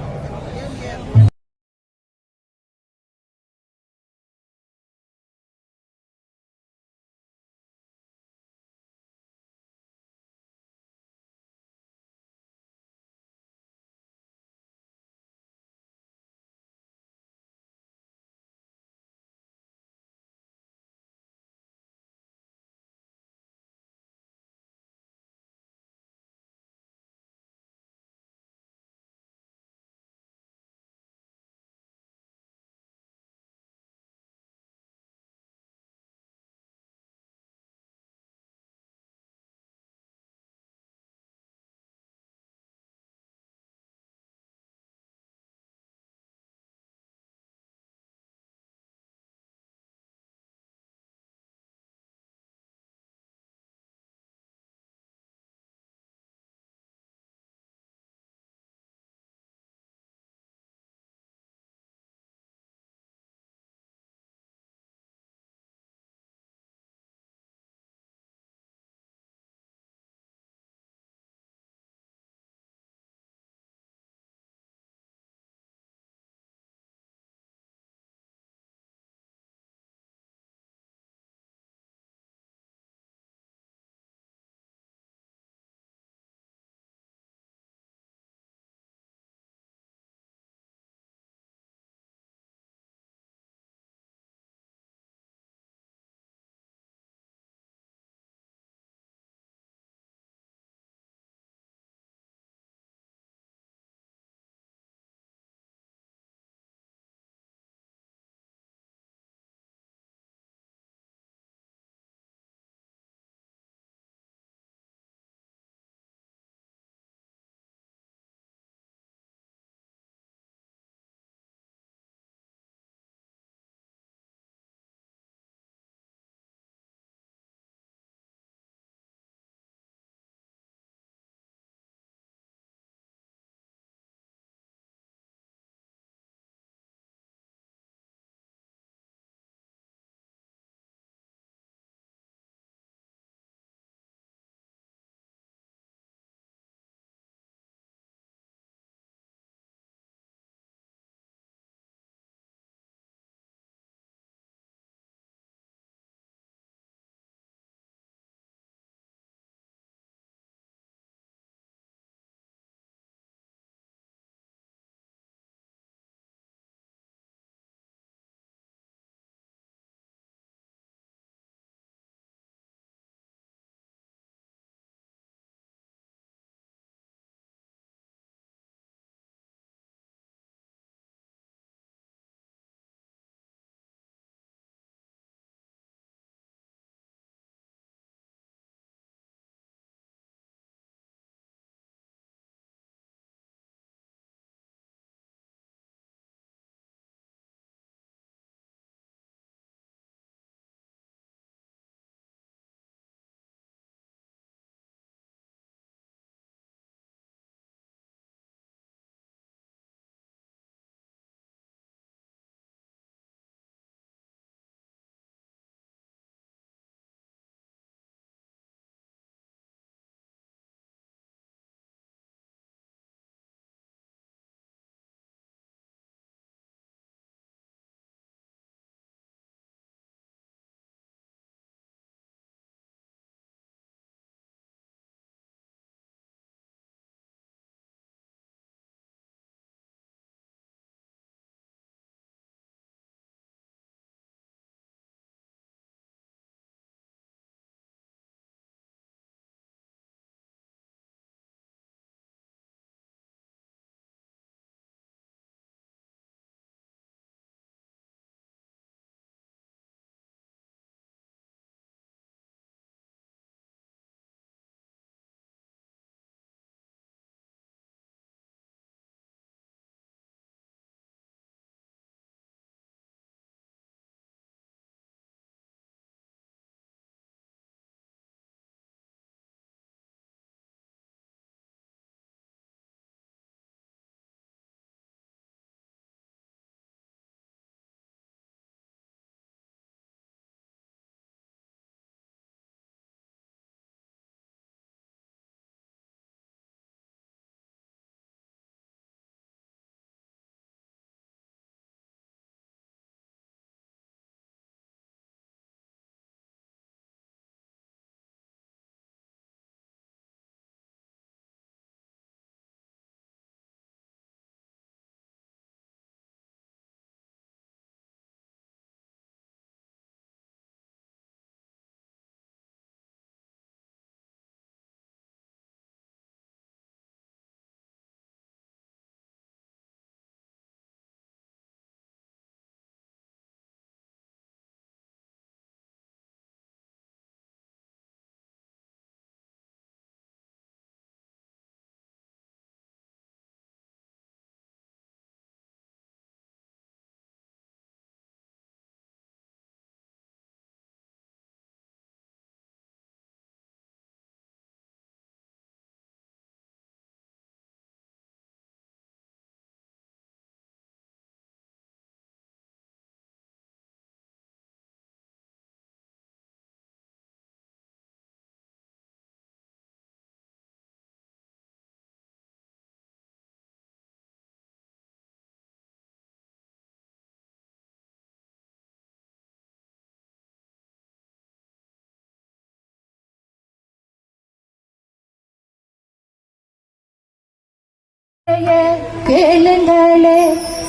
கேளுங்களே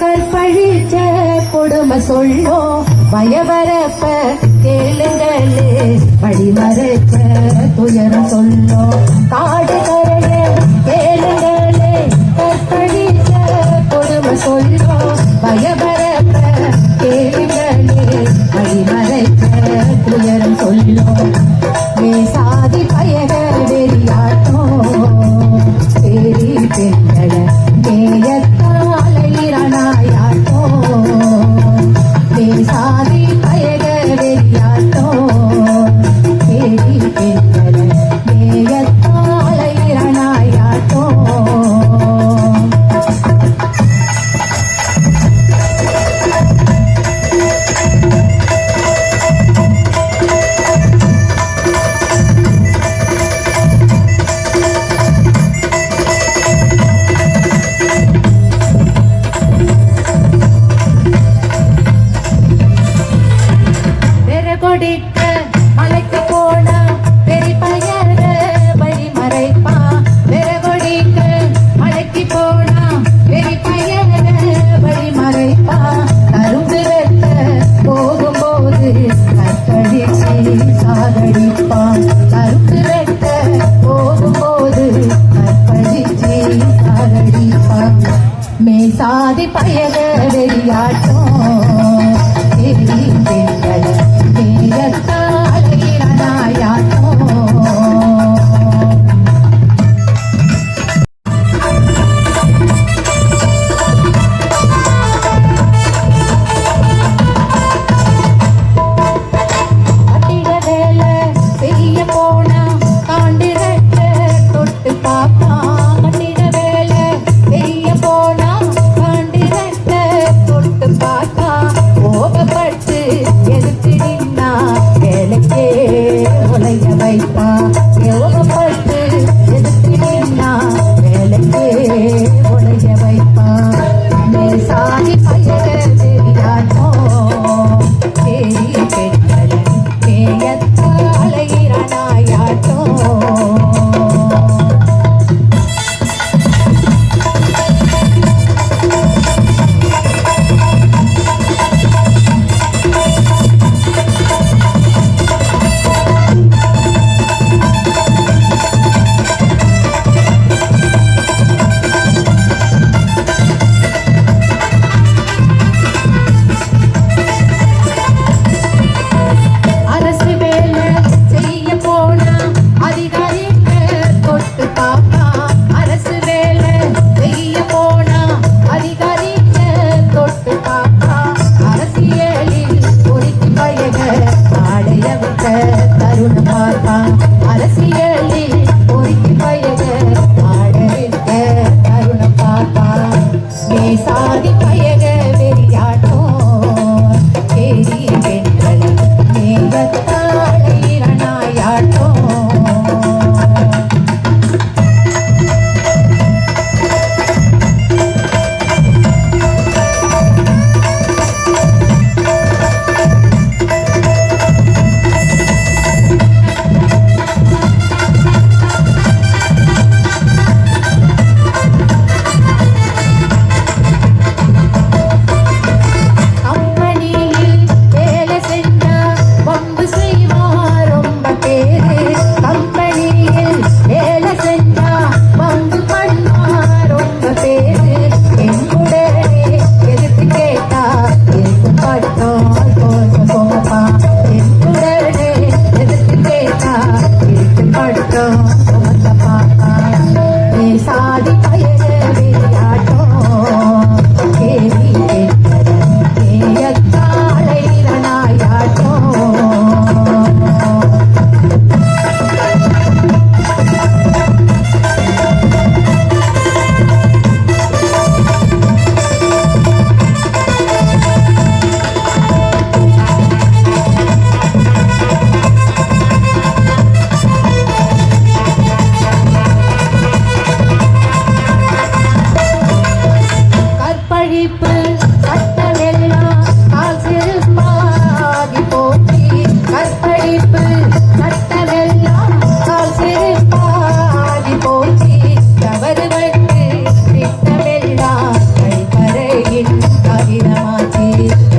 கற்பழிச்ச கொடுமை சொல்லும் பயவரப்ப கேளுங்களே வழிமறைச்ச துயரம் சொல்லும் காடு கரைய கேளுங்களே கற்பழிச்ச கொடுமை சொல்லும் பயவரப்ப கேளுங்களே வழிமறைச்ச துயரம் சொல்லும் சாதி பயக வெறியாட்டம் பேரி பெண்கள மேயத்தாளையிரணாயாட்டோ சாதி பயக வெறியாட்டோ பேரி பெண்கள மேயத்தாளையிரணாயாட்டோ மலைக்கு போனா பெரிய பையன வழி மறைப்பா விறகொடிக்க மலைக்கு போனா பெரிய பையன வழி மறைப்பா கரும்பு வெட்ட போகும்போது கற்பழிச்சு சாகடிப்பா கரும்பு வெட்ட போகும்போது கற்பழிச்சு சாகடிப்பா சாதி பயக வெறியாட்டம்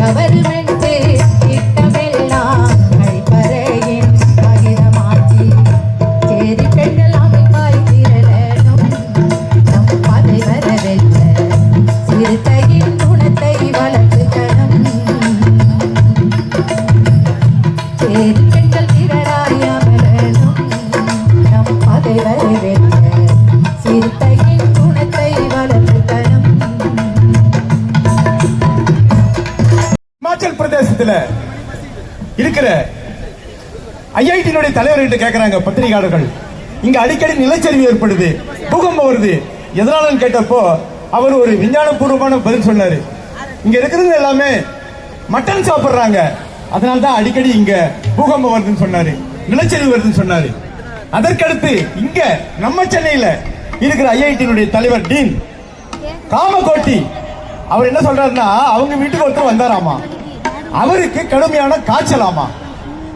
கவர்மெண்ட் திட்டமெல்லாம் கழிப்பறையின் காகிதமாக்கி சேரி பெண்கள் அமைப்பாய் திரளணும் நம் பாதை வரவெல்ல சிறுத்தையின் குணத்தை வளர்த்துக்கணும் சேரி பெண்கள் திரளாய் அமரணும் நம் பாதை வரவெல்ல சிறுத்தையின் குணத்தை வளர்த்துக்கணும். இமாச்சல் பிரதேசத்துல இருக்கிற ஐஐடியினுடைய தலைவர்கிட்ட கேட்கிறாங்க பத்திரிகையாளர்கள், இங்க அடிக்கடி நிலச்சரிவு ஏற்படுது, பூகம்பம் வருது, எதனாலன்னு கேட்டப்போ அவர் ஒரு விஞ்ஞானபூர்வமான பதில் சொன்னாரு. இங்க இருக்கிறவங்க எல்லாமே மட்டன் சாப்பிடுறாங்க, அதனால தான் அடிக்கடி இங்க பூகம்பம் வருதுன்னு சொன்னாரு, நிலச்சரிவு வருதுன்னு சொன்னாரு. அதற்கடுத்து இங்க நம்ம சென்னையில இருக்கிற ஐஐடியினுடைய தலைவர் டீன் காமகோட்டி அவர் என்ன சொல்றாருன்னா, அவங்க வீட்டுக்கு ஒருத்தர் வந்தாராமா, அவருக்கு கடுமையான காய்ச்சலாமா.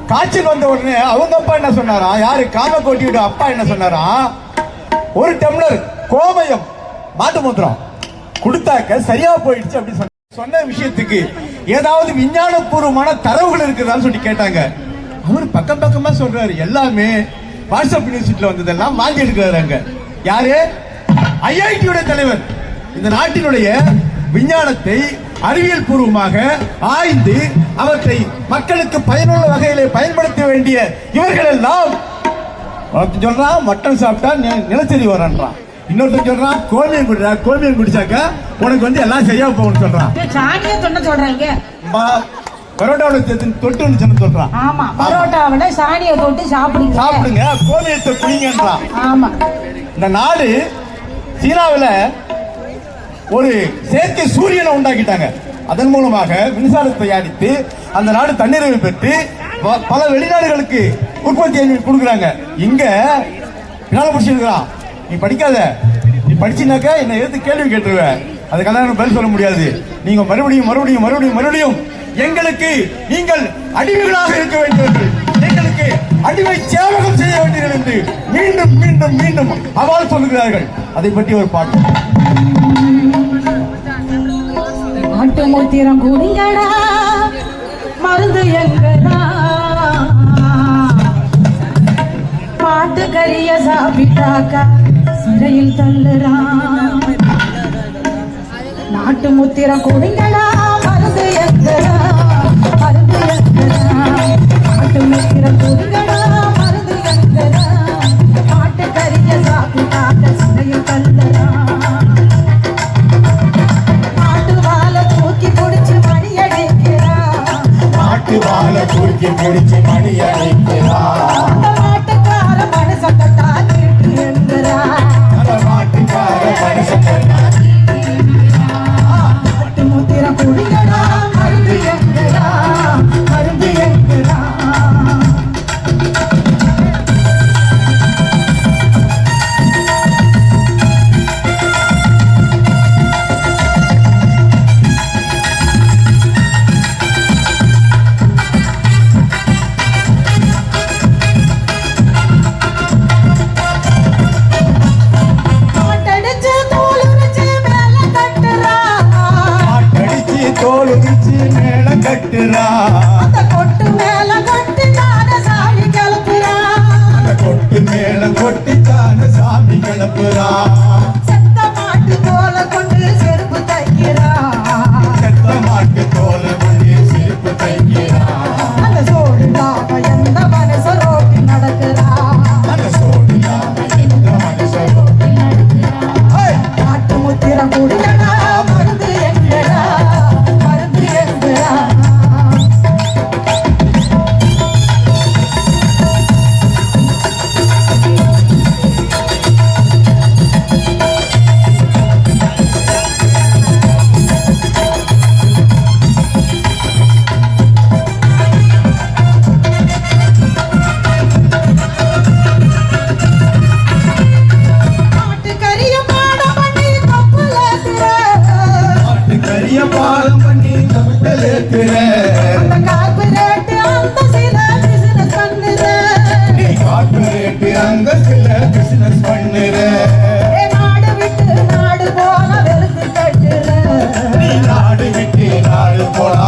காய்ச்சல் வந்த உடனே அவங்க அப்பா என்ன சொன்னாரா, யாரு காமகோட்டியோட அப்பா என்ன சொன்னாரா, ஒரு டம்ளர் கோமயம் மாட்டு மூத்திரம் கொடுத்தாக்க சரியா போயிடுச்சு அப்படி சொன்ன விஷயத்துக்கு ஏதாவது விஞ்ஞானபூர்வமான தரவுகள் இருக்குதான்னு சொல்லி கேட்டாங்க. அவர் பக்கம் பக்கமா சொல்றாரு, எல்லாமே வாட்ஸ்அப் யூனிவர்சிட்டியில வந்ததெல்லாம் வாங்கி எடுக்கிறாங்க. யாரு? ஐஐடியோட தலைவர். இந்த நாட்டினுடைய விஞ்ஞானத்தை அறிவியல் பூர்வமாக ஆய்ந்து அவற்றை மக்களுக்கு பயனுள்ள வகையிலே பயன்படுத்த வேண்டிய இவர்கள் எல்லாம் சொல்றான் மட்டன் சாப்பிட்டா நிலச்சரிவு வரான்றான், இன்னொருத்தன் சொல்றான் கோமியம் குடிடா, கோமியம் குடிச்சாக்க உனக்கு வந்து எல்லாம் சரியா போகும்னு சொல்றான். சாணியை தொண்ண சொல்றாங்க, பரோட்டாவோட தொட்டு சொல்றான். ஆமா, பரோட்டாவோட சாணியை தொட்டு சாப்பிடுங்க, கோமியத்தை குடிங்கன்றான். ஆமா, இந்த நாடு சீனாவில் ஒரு செயற்கை சூரியனை உண்டாக்கிட்டாங்க. அதன் மூலமாக மின்சாரத்தை தயாரித்து அந்த நாடு தன்னிறைவு பெற்று பல வெளிநாடுகளுக்கு உற்பத்தி கொடுக்குறாங்க. இங்க பிடிச்சிருக்கிறான், நீ படிக்காத, நீ படிச்சினாக்க என்ன எடுத்து கேள்வி கேட்டுருவ, அதுக்கெல்லாம் பதில் சொல்ல முடியாது. நீங்க மறுபடியும் மறுபடியும் மறுபடியும் மறுபடியும் எங்களுக்கு நீங்கள் அடிமைகளாக இருக்க வேண்டியவர்கள், எங்களுக்கு அடிமை சேவகம் செய்ய வேண்டியது என்று மீண்டும் மீண்டும் மீண்டும் அவால் சொல்லுகிறார்கள். அதை பற்றி ஒரு பாட்டு. மாட்டு மூத்திரம் குடிங்கடா, மருந்து எங்கடா, மாட்டு கறிய சாப்பிட்டாக்கா சிறையில் தள்ளுறான். நாட்டு முத்திரம் குடிங்கடா, மருந்து எங்கடா, மருந்து எங்கடா, மாட்டு முத்திரம் குடிங்கடா, மருந்து எங்கடா, மாட்டு கறிய சாப்பிட்டாக்கா சிறையில் தள்ளுறான். தூக்கி பிடிச்சு மணி அழைக்கிறார், மாட்டுக்கார மனுஷத்தா என்கிறார், மாட்டுக்கார மனுஷத்தா மாட்டு முத்திரம் குடிங்கடா, மருந்து எங்கடா, மருந்து எங்கடா. அந்த கொட்டு மேல கொட்டி தான சாமி கிளப்புறா, அந்த கொட்டு மேல கொட்டி தான சாமி கிளப்புறா, செத்த மாட்டு தோலை கொண்டு செருப்பு தைக்கிறா, செத்த மாட்டு தோலை கொண்டு செருப்பு தைக்கிறா, அந்த சோடு இல்லாம எந்த மனுஷ ரோட்டி நடக்கிறா, அந்த சோடு இல்லாம எந்த மனுஷ ரோட்டி நடக்கிறா. மாட்டு முத்திரம் குடிங்கடா, மருந்து எங்கடா, மருந்து எங்கடா. நாடு விட்டு நாடு போன வெளுத்து கட்டுற, நாடு விட்டு நாடு போனா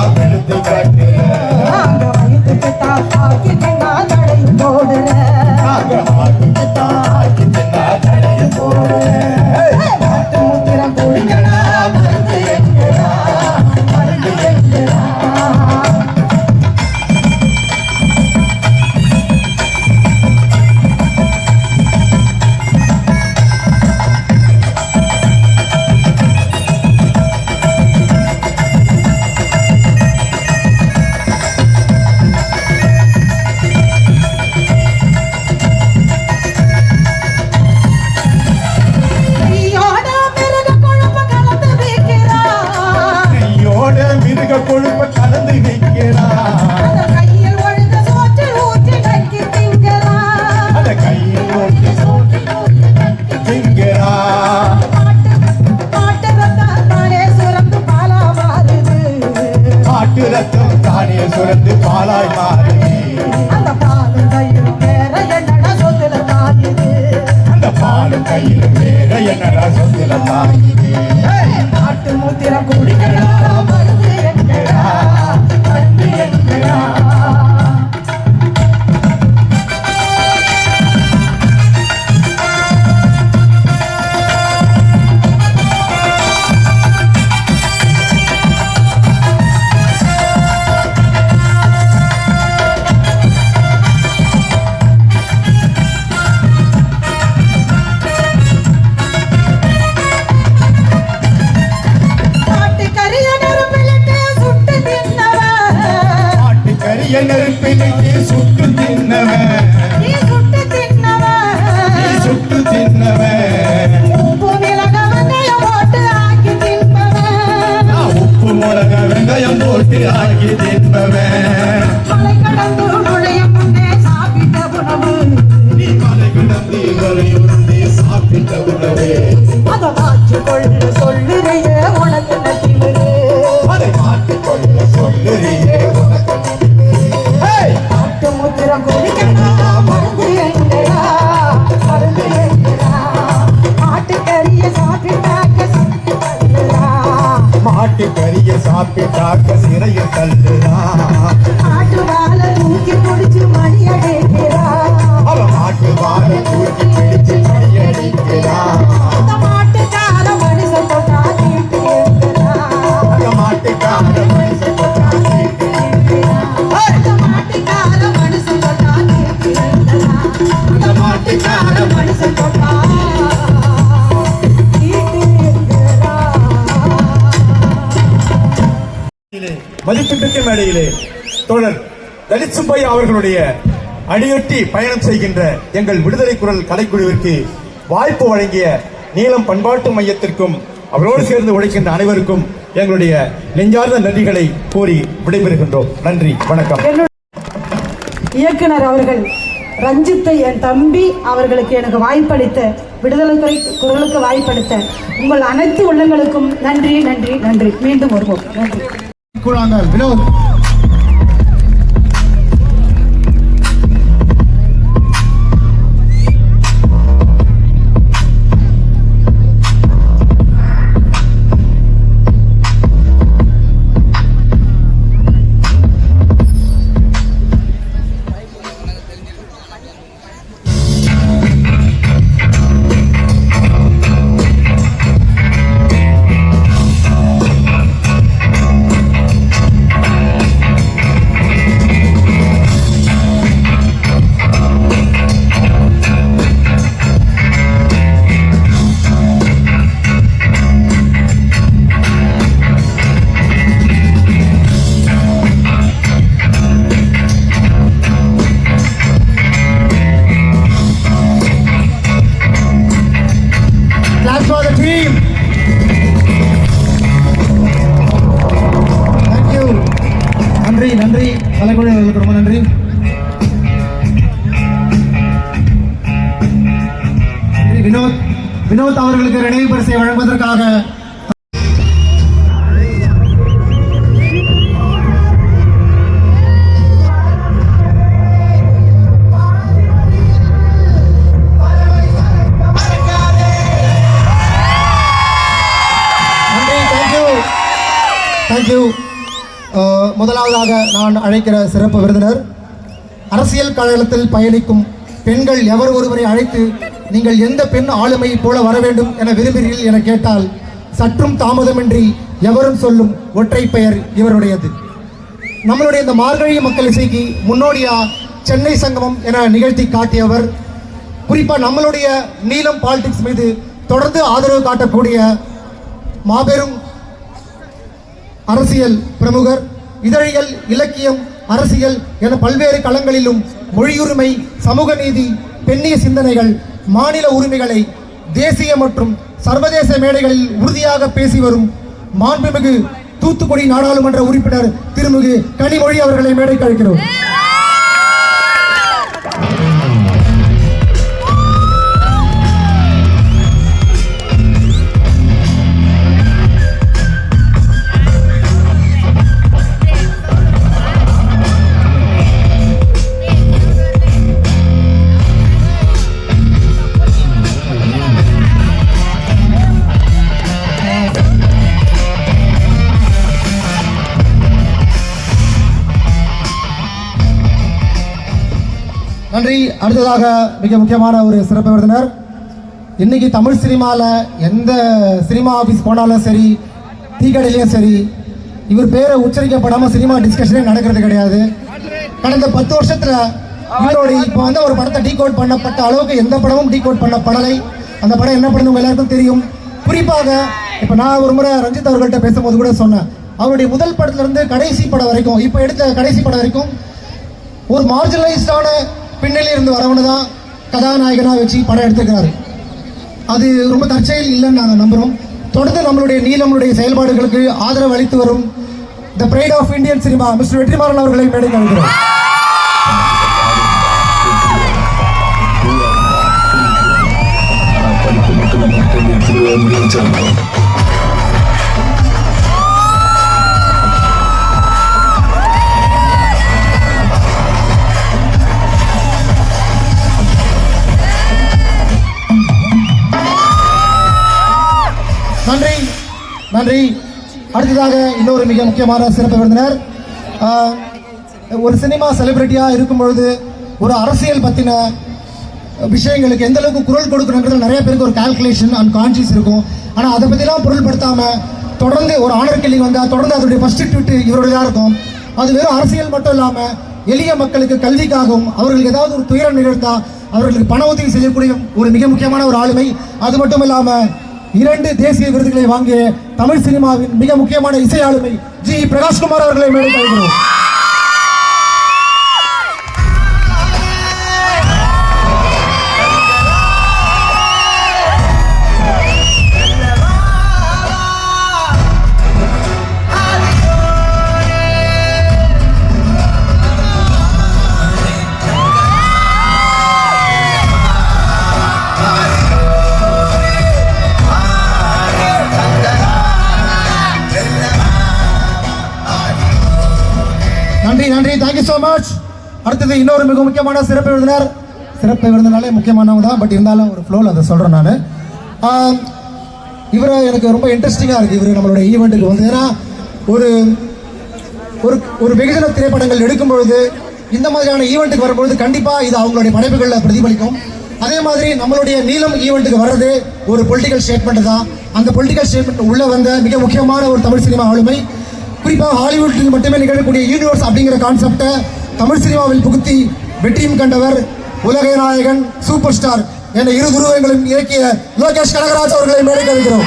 கலந்து வைக்கிறான். அந்த கையில் ஒழுங்க சோற்று ஊற்றி நக்கி திங்கலாம். அந்த கையில் ஓட்டி சோட்டி திங்கிறான். மாட்டு ரத்தம் தானே சுரந்து பாலா மாறுது. மாட்டு ரத்தம் தானே சுரந்து பாலாய் மாறுது. அந்த பாலும் கையிலும் வேற என்னடா சொத்துல தாயுது. அந்த பாலும் கையில் வேற என்னடா சொத்துல தாயுது. நாட்டு மூத்திரம் குடிக்கலாம் மருந்து என்கிறா, மருந்து என்கிறா. மாட்டுக்கறிய நெருப்பிலிட்டு சுட்டு தின்னவன். மாட்டுக்கறிய நெருப்பிலிட்டு சுட்டு தின்னவன். நீ சுட்டு தின்னவன். நீ சுட்டு தின்னவன். உப்பு மிளக வெங்காயம் போட்டு ஆக்கி தின்பவன். நான் உப்பு மிளக வெங்காயம் போட்டு ஆக்கி தின்பவன். மலை கடந்து நுழையும் முன்னே சாப்பிட்ட உணவு. நீ மலை கிடந்து வரையுறுதி சாப்பிட்ட உணவு. அதை மாற்றிக்கொள்ள சொல்லுறையே உனக்கு நட்டிவிடு. அதை மாற்றிக்கொள்ள சொல்லுறியே உனக்கு. நாட்டு முத்திரம் குடிக்கலாம் மருந்து என்கிறா, மருந்து என்கிறா. மாட்டுக்கறிய சாப்பிட்டாக்க சக்தி தருகிறா. மாட்டுக்கறிய சாப்பிட்டாக்க சிறையில் தள்ளுறான். மாட்டு வாழை தூக்கி குடிச்சு மணி அடிக்கிறா. அவ மாட்டு வாழை தூக்கி பிடிச்சு கையடிக்கிறான். அந்த மாட்டுக்கார மனுஷன் தொட்டா தீட்டு என்கிறா. அந்த மாட்டுக்கார மனுஷன் தொட்டா தீட்டு என்கிறா. அந்த மாட்டுக்கார மனுஷன் தொட்டா தீட்டு என்கிறா. அந்த மாட்டுக்கார மனுஷன் தொட்டா தீட்டு என்கிறா. மதிப்பிற்கு மேடையிலே தோழர் லலித் சுப்பையா அவர்களுடைய அடியொட்டி பயணம் செய்கின்ற எங்கள் விடுதலை குரல் கலைக்குழுவிற்கு வாய்ப்பு வழங்கிய நீலம் பண்பாட்டு மையத்திற்கும் அவரோடு சேர்ந்து உழைக்கின்ற அனைவருக்கும் எங்களுடைய நெஞ்சார்ந்த நன்றிகளை கூறி விடைபெறுகின்றோம். நன்றி, வணக்கம். இயக்குனர் அவர்கள் ரஞ்சித்தை என் தம்பி அவர்களுக்கு எனக்கு வாய்ப்பளித்த விடுதலை குரலுக்கு வாய்ப்பளித்த உங்கள் அனைத்து உள்ளங்களுக்கும் நன்றி நன்றி நன்றி. மீண்டும் வருவோம். நன்றி. Vinod Clap for the team. Thank you. நன்றி நன்றி கலைக்குழுவினர்களுக்கு ரொம்ப நன்றி. வினோத் அவர்களுக்கு நினைவு பரிசை வழங்குவதற்காக தேங்க்யூ. முதலாவதாக நான் அழைக்கிற சிறப்பு விருந்தினர் அரசியல் களத்தில் பயணிக்கும் பெண்கள் எவர் ஒருவரை அழைத்து நீங்கள் எந்த பெண் ஆளுமை போல வர வேண்டும் என விரும்புகிறீர்கள் என கேட்டால் சற்றும் தாமதமின்றி எவரும் சொல்லும் ஒற்றை பெயர் இவருடையது. நம்மளுடைய இந்த மார்கழி மக்கள் இசைக்கு முன்னோடியா சென்னை சங்கமம் என நிகழ்த்தி காட்டியவர், குறிப்பாக நம்மளுடைய நீலம் பாலிடிக்ஸ் மீது தொடர்ந்து ஆதரவு காட்டக்கூடிய மாபெரும் அரசியல் பிரமுகர், இதழியல், இலக்கியம், அரசியல் என பல்வேறு களங்களிலும் மொழியுரிமை, சமூக நீதி, பெண்ணிய சிந்தனைகள், மாநில உரிமைகளை தேசிய மற்றும் சர்வதேச மேடைகளில் உறுதியாக பேசி வரும் மாண்புமிகு தூத்துக்குடி நாடாளுமன்ற உறுப்பினர் திருமிகு கனிமொழி அவர்களை மேடைக்கு அழைக்கிறோம். நன்றி. அடுத்ததாக மிக முக்கியமான ஒரு சிறப்பு விருந்தினர். இன்னைக்கு தமிழ் சினிமாவில் எந்த சினிமா ஆஃபீஸ் போனாலும் சரி, டீ கடையிலையும் சரி, இவர் பேரை உச்சரிக்கப்படாமல் சினிமா டிஸ்கஷனே நடக்கிறது கிடையாது. கடந்த 10 வருஷத்தில் இவரோட இப்போ வந்து ஒரு படத்தை டீகோட் பண்ணப்பட்ட அளவுக்கு எந்த படமும் டீகோட் பண்ணப்படலை. அந்த படம் என்ன படம் எல்லாருக்கும் தெரியும். குறிப்பாக இப்போ நான் ஒரு முறை ரஞ்சித் அவர்கள்ட்ட பேசும்போது கூட சொன்னேன், அவருடைய முதல் படத்துலேருந்து கடைசி படம் வரைக்கும், இப்போ எடுத்த கடைசி படம் வரைக்கும் ஒரு மார்ஜினலைஸ்டான பின்னணியில் இருந்து வரவனு தான் கதாநாயகனாக வச்சு படம் எடுத்துக்கிறாரு. அது ரொம்ப தற்செயல் இல்லைன்னு நாங்கள் நம்புகிறோம். தொடர்ந்து நம்மளுடைய நீலமுடைய செயல்பாடுகளுக்கு ஆதரவு அளித்து வரும் the pride of Indian cinema mister Vetrimaaran அவர்களை மேடைக்கு அழைக்கிறோம். நன்றி நன்றி. அடுத்ததாக இன்னொரு மிக முக்கியமான சிறப்பு விருந்தினர். ஒரு சினிமா செலிபிரிட்டியாக இருக்கும் பொழுது ஒரு அரசியல் பற்றின விஷயங்களுக்கு எந்த அளவுக்கு குரல் கொடுக்கணுன்றது நிறைய பேருக்கு ஒரு கால்குலேஷன் அண்ட் கான்ஷியஸ் இருக்கும். ஆனால் அதை பற்றிலாம் பொருள்படுத்தாமல் தொடர்ந்து ஒரு ஆனர் கில்லிங் வந்தால் தொடர்ந்து அதோடைய ஃபர்ஸ்ட் ட்வீட் இவருடையதாக இருக்கும். அது வெறும் அரசியல் மட்டும் இல்லாமல் எளிய மக்களுக்கு கல்விக்காகவும் அவர்களுக்கு ஏதாவது ஒரு துயரம் நிகழ்ந்தால் அவர்களுக்கு பண உதவி செய்யக்கூடிய ஒரு மிக முக்கியமான ஒரு ஆளுமை. அது மட்டும் இல்லாமல் 2 தேசிய விருதுகளை வாங்கிய தமிழ் சினிமாவின் மிக முக்கியமான இசை ஆளுமை ஜி பிரகாஷ்குமார் அவர்களை மேடைக்கு அழைக்கிறோம். நன்றி நன்றி. Thank you so much. அடுத்தது இன்னொரு மிக முக்கியமான சிறப்பு விருந்தினர். சிறப்பு விருந்தினாலே முக்கியமானவங்க தான், பட் இருந்தாலும் ஒரு ஃப்ளோவில் அதை சொல்கிறேன் நான். இவரை எனக்கு ரொம்ப இன்ட்ரெஸ்டிங்காக இருக்குது. இவர் நம்மளுடைய ஈவெண்ட்டுக்கு வந்து ஏன்னா ஒரு ஒரு ஒரு வெகுஜன திரைப்படங்கள் எடுக்கும் பொழுது இந்த மாதிரியான ஈவெண்ட்டுக்கு வரும்பொழுது கண்டிப்பாக இது அவங்களுடைய படைப்புகளில் பிரதிபலிக்கும். அதே மாதிரி நம்மளுடைய நீலம் ஈவெண்ட்டுக்கு வர்றது ஒரு பொலிட்டிக்கல் ஸ்டேட்மெண்ட் தான். அந்த பொலிட்டிக்கல் ஸ்டேட்மெண்ட் உள்ள வந்த மிக முக்கியமான ஒரு தமிழ் சினிமா ஆளுமை. குறிப்பாக ஹாலிவுட்டில் மட்டுமே நிகழக்கூடிய யூனிவர்ஸ் அப்படிங்கிற கான்செப்டை தமிழ் சினிமாவில் புகுத்தி வெற்றியும் கண்டவர் உலக நாயகன் சூப்பர் ஸ்டார் என 2 துருவங்களையும் இயக்கிய லோகேஷ் கனகராஜ் அவர்களை மேடைக்கு அழைக்கிறோம்.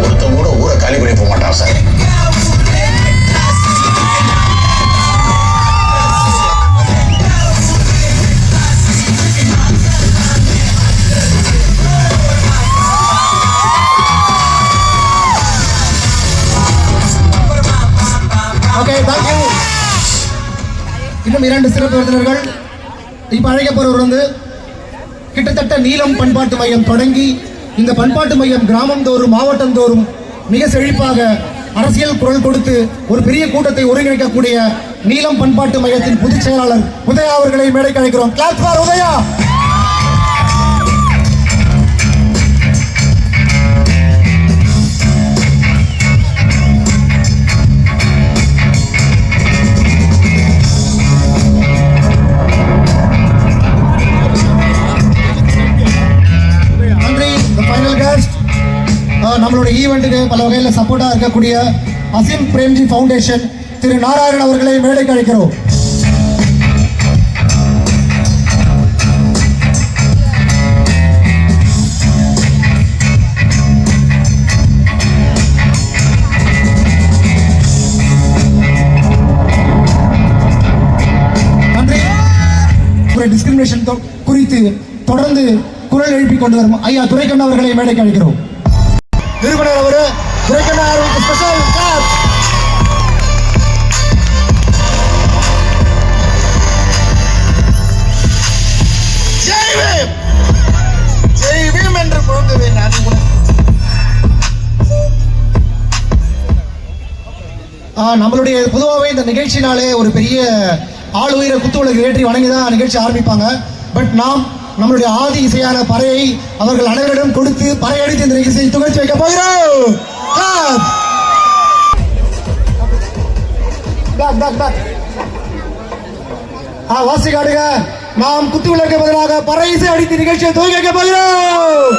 ஒருத்தன் கூட ஊரை காலி பண்ணி போக மாட்டான் சார். இன்னும் 2 சிறப்பு விருந்தினர்கள். இப்ப அழைக்கப்படுவர் வந்து கிட்டத்தட்ட நீலம் பண்பாட்டு மையம் தொடங்கி இந்த பண்பாட்டு மையம் கிராமம் தோறும் மாவட்டம் தோறும் மிக செழிப்பாக அரசியல் குரல் கொடுத்து ஒரு பெரிய கூட்டத்தை ஒருங்கிணைக்கக்கூடிய நீலம் பண்பாட்டு மையத்தின் பொதுச் செயலாளர் உதயா அவர்களை மேடைக்கு அழைக்கிறோம். Clap for Udaya. நம்மளுடைய ஈவெண்ட்டுக்கு பல வகையில் சப்போர்ட்டாக இருக்கக்கூடிய அசீம் பிரேம்ஜி ஃபவுண்டேஷன் திரு நாராயணன் அவர்களை மேடைக்கு அழைக்கிறோம். நன்றி. டிஸ்கிரிமினேஷன் குறித்து தொடர்ந்து குரல் எழுப்பி கொண்டு வரும் ஐயா துரைக்கண்ணா அவர்களை மேடைக்கு அழைக்கிறோம். நிறுவனர் அவரு துரைக்கண்ணா அவர்களுக்கு ஸ்பெஷல் கிளாப். ஜெய்வீம் என்று முழங்குவேன் நான். நம்மளுடைய பொதுவாகவே இந்த நிகழ்ச்சினாலே ஒரு பெரிய ஆளுயிரை குத்துவிளக்கு ஏற்றி வணங்கி தான் நிகழ்ச்சி ஆரம்பிப்பாங்க. பட் நாம் நம்மளுடைய ஆதி இசையான பறையை அவர்கள் அனைவரிடம் கொடுத்து பறையடித்து இந்த நிகழ்ச்சியை துவக்கி வைக்க போகிறோம். வாசி காடுக. நாம் குத்துவிளக்கு பதிலாக பறை இசை அடித்து நிகழ்ச்சியை துவக்கி வைக்க போகிறோம்.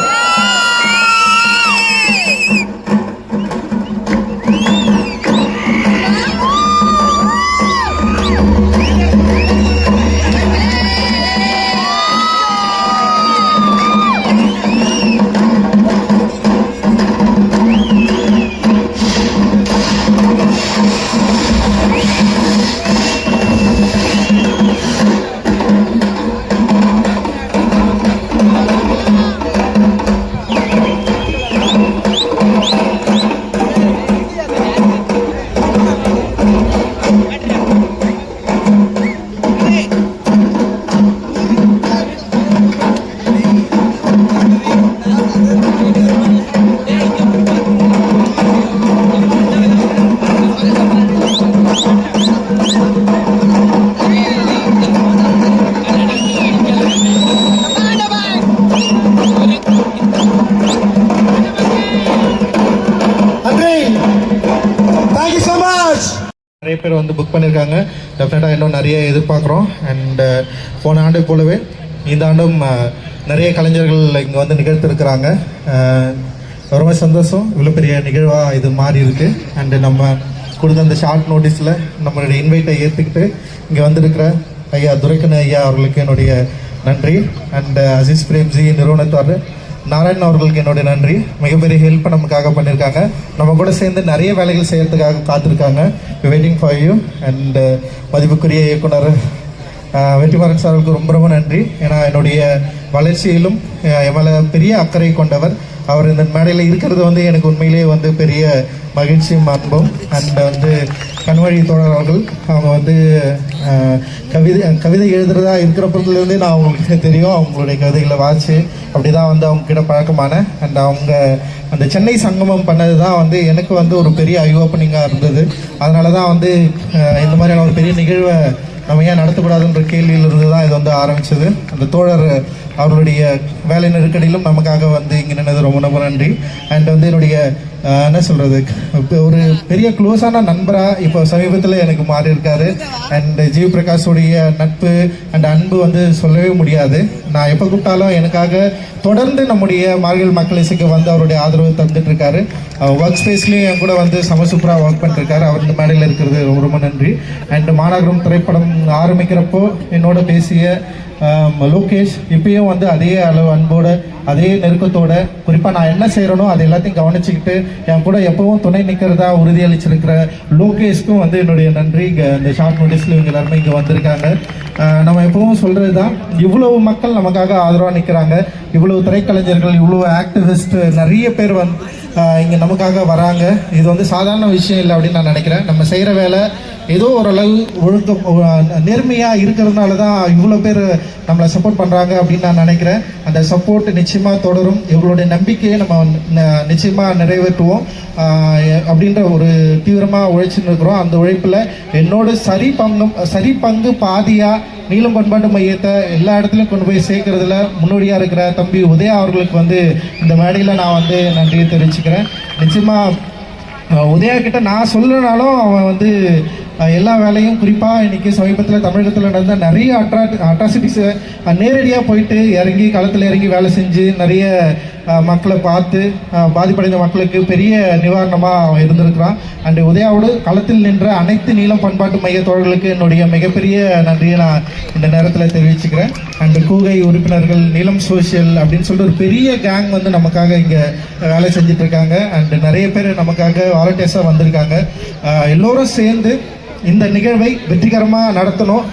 நிறைய பேர் வந்து புக் பண்ணியிருக்காங்க. டெஃபினட்டாக இன்னும் நிறைய எதிர்பார்க்குறோம். அண்ட் போன ஆண்டு போலவே இந்த ஆண்டும் நிறைய கலைஞர்கள் இங்கே வந்து நிகழ்த்திருக்கிறாங்க. ரொம்ப சந்தோஷம். இவ்வளோ பெரிய நிகழ்வாக இது மாறி இருக்குது. அண்டு நம்ம கொடுத்த அந்த ஷார்ட் நோட்டீஸில் நம்மளுடைய இன்வைட்டை ஏற்றுக்கிட்டு இங்கே வந்திருக்கிற ஐயா துரைக்கண்ண ஐயா அவர்களுக்கு என்னுடைய நன்றி. அண்ட் அசீஸ் பிரேம்ஜி நிறுவனத்தார் நாராயணன் அவர்களுக்கு என்னுடைய நன்றி. மிகப்பெரிய ஹெல்ப் நமக்காக பண்ணியிருக்காங்க. நம்ம கூட சேர்ந்து நிறைய வேலைகள் செய்யறதுக்காக காத்திருக்காங்க. Waiting for you. அண்ட் மதிப்புக்குரிய இயக்குனர் வெற்றிமாறன் சாருக்கு ரொம்ப ரொம்ப நன்றி. ஏன்னா என்னுடைய வளர்ச்சியிலும் என் மேலே பெரிய அக்கறை கொண்டவர். அவர் இந்த மேடையில் இருக்கிறது வந்து எனக்கு உண்மையிலேயே வந்து பெரிய மகிழ்ச்சியும் அன்பும். அண்ட் வந்து கண்வழி தோழர் அவர்கள் அவங்க வந்து கவிதை எழுதுறதா இருக்கிறப்பலேருந்தே நான் அவங்களுக்கு தெரியும். அவங்களுடைய கவிதைகளை வாசி அப்படி தான் வந்து அவங்க கிட்ட பழக்கமான. அண்ட் அவங்க அந்த சென்னை சங்கமம் பண்ணது தான் வந்து எனக்கு வந்து ஒரு பெரிய ஐ ஓப்பனிங்காக இருந்தது. அதனால தான் வந்து இந்த மாதிரியான ஒரு பெரிய நிகழ்வை நம்ம ஏன் நடத்தக்கூடாதுன்ற கேள்வியிலிருந்து தான் இது வந்து ஆரம்பிச்சது. அந்த தோழர் அவர்களுடைய வேலை நெருக்கடியிலும் நமக்காக வந்து இங்கே நின்னது ரொம்ப ரொம்ப நன்றி. அண்ட் வந்து என்னுடைய என்ன சொல்கிறது, ஒரு பெரிய க்ளோஸான நண்பராக இப்போ சமீபத்தில் எனக்கு மாறி இருக்காரு. அண்ட் ஜீவ் பிரகாஷோடைய நட்பு அண்ட் அன்பு வந்து சொல்லவே முடியாது. நான் எப்போ கூப்பிட்டாலும் எனக்காக தொடர்ந்து நம்முடைய மார்கழி மக்கள் இசைக்கு வந்து அவருடைய ஆதரவு தந்துட்டு இருக்காரு. ஒர்க் ஸ்பேஸ்லேயும் என் கூட வந்து சூப்பராக ஒர்க் பண்ணிருக்காரு. அவர் இந்த மேடையில் இருக்கிறது ரொம்ப ரொம்ப நன்றி. அண்ட் மாநகரம் திரைப்படம் ஆரம்பிக்கிறப்போ என்னோட பேசிய லோகேஷ் இப்பயும் வந்து அதே அளவு அன்போட அதே நெருக்கத்தோட குறிப்பாக நான் என்ன செய்கிறேனோ அது எல்லாத்தையும் கவனிச்சுக்கிட்டு என் கூட எப்பவும் துணை நிற்கிறதா உறுதியளிச்சிருக்கிற லோகேஷ்க்கும் வந்து என்னுடைய நன்றி. இங்கே இந்த ஷார்ட் நோட்டீஸில் இவங்க எல்லாருமே இங்கே வந்திருக்காங்க. நம்ம எப்பவும் சொல்கிறது தான், இவ்வளவு மக்கள் நமக்காக ஆதரவாக நிற்கிறாங்க. இவ்வளவு திரைக்கலைஞர்கள், இவ்வளவு ஆக்டிவிஸ்ட், நிறைய பேர் வந்து இங்கே நமக்காக வராங்க. இது வந்து சாதாரண விஷயம் இல்லை அப்படின்னு நான் நினைக்கிறேன். நம்ம செய்கிற வேலை ஏதோ ஓரளவு நேர்மையாக இருக்கிறதுனால தான் இவ்வளோ பேர் நம்மளை சப்போர்ட் பண்ணுறாங்க அப்படின்னு நான் நினைக்கிறேன். அந்த சப்போர்ட் நிச்சயமாக தொடரும். இவங்களுடைய நம்பிக்கையை நம்ம நிச்சயமாக நிறைவேற்றுவோம் அப்படின்ற ஒரு தீவிரமாக உழைச்சின்னு இருக்கிறோம். அந்த உழைப்பில் என்னோட சரி பங்கு பாதியாக நீலம் பண்பாட்டு மையத்தை எல்லா இடத்துலையும் கொண்டு போய் சேர்க்கறதுல முன்னோடியாக இருக்கிற தம்பி உதயா அவர்களுக்கு வந்து இந்த மேடையில் நான் வந்து நன்றியை தெரிவிச்சுக்கிறேன். நிச்சயமாக உதயா கிட்ட நான் சொல்லனாலும் அவன் வந்து எல்லா வேலையும் குறிப்பாக இன்றைக்கி சமீபத்தில் தமிழகத்தில் நடந்த நிறைய அட்ராசிட்டிஸை நேரடியாக போயிட்டு இறங்கி களத்தில் இறங்கி வேலை செஞ்சு நிறைய மக்களை பார்த்து பாதிப்படைந்த மக்களுக்கு பெரிய நிவாரணமாக அவன் இருந்திருக்கிறான். அண்ட் உதயாவோடு களத்தில் நின்ற அனைத்து நீளம் பண்பாட்டு மைய தோழர்களுக்கு என்னுடைய மிகப்பெரிய நன்றியை நான் இந்த நேரத்தில் தெரிவிச்சுக்கிறேன். அண்டு கூகை உறுப்பினர்கள், நீளம் சோஷியல் அப்படின்னு சொல்லிட்டு ஒரு பெரிய கேங் வந்து நமக்காக இங்கே வேலை செஞ்சிட்ருக்காங்க. அண்டு நிறைய பேர் நமக்காக வாலண்டியர்ஸாக வந்திருக்காங்க. எல்லோரும் சேர்ந்து இந்த நிகழ்வை வெற்றிகரமாக நடத்தணும்.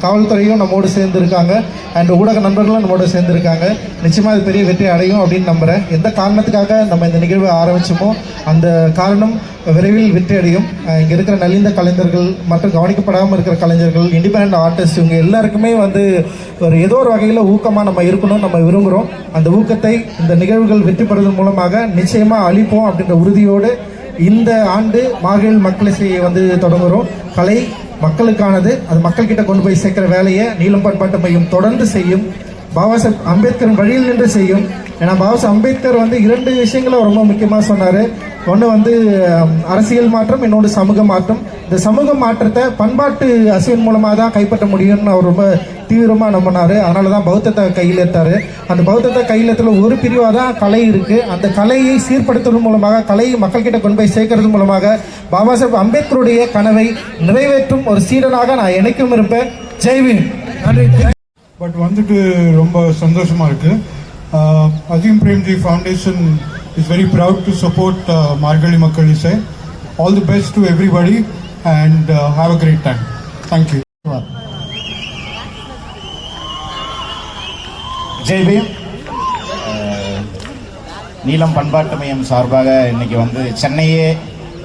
காவல்துறையும் நம்மோடு சேர்ந்துருக்காங்க அண்ட் ஊடக நண்பர்களும் நம்மோடு சேர்ந்துருக்காங்க. நிச்சயமாக அது பெரிய வெற்றி அடையும் அப்படின்னு நம்புகிறேன். எந்த காரணத்துக்காக நம்ம இந்த நிகழ்வை ஆரம்பிச்சோமோ அந்த காரணம் விரைவில் வெற்றி அடையும். இங்கே இருக்கிற நலிந்த கலைஞர்கள் மற்றும் கவனிக்கப்படாமல் இருக்கிற கலைஞர்கள், இண்டிபெண்ட் ஆர்டிஸ்ட், இவங்க எல்லாருக்குமே வந்து ஏதோ ஒரு வகையில் ஊக்கமாக நம்ம இருக்கணும், நம்ம விரும்புகிறோம். அந்த ஊக்கத்தை இந்த நிகழ்வுகள் வெற்றி பெறுவதன் மூலமாக நிச்சயமாக அளிப்போம் அப்படின்ற உறுதியோடு இந்த ஆண்டு மார்கழி மக்களிசையை வந்து தொடங்குகிறோம். கலை மக்களுக்கானது, அது மக்கள்கிட்ட கொண்டு போய் சேர்க்கிற வேலையை நீலம் பண்பாட்டு மையம் தொடர்ந்து செய்யும். பாபா சாஹேப் அம்பேத்கரின் வழியில் நின்று செய்யும். ஏன்னா பாபா சாஹேப் அம்பேத்கர் வந்து 2 விஷயங்களை ரொம்ப முக்கியமாக சொன்னார். ஒன்று வந்து அரசியல் மாற்றம், இன்னொன்று சமூக மாற்றம். இந்த சமூக மாற்றத்தை பண்பாட்டு அசைவின் மூலமாக தான் கைப்பற்ற முடியும்னு அவர் ரொம்ப தீவிரமாக நம்பினார். அதனால தான் பௌத்தத்தை கையில் எடுத்தார். அந்த பௌத்தத்தை கையில் எடுத்துல ஒரு பிரிவாக தான் கலை இருக்குது. அந்த கலையை சீர்படுத்துவதன் மூலமாக, கலையை மக்கள்கிட்ட கொண்டு போய் சேர்க்கறது மூலமாக பாபா சாஹேப் அம்பேத்கருடைய கனவை நிறைவேற்றும் ஒரு சீடனாக நான் எனக்கும் இருப்பேன். ஜெய்வீன். பட் வந்துட்டு ரொம்ப சந்தோஷமா இருக்கு. Azim Premji foundation is very proud to support Margazhi Makkal Isai. All the best to everybody and have a great time. Thank you. Jai Bhim. Neelam Panpattu மையம் சார்பாக இன்னைக்கு வந்து சென்னையே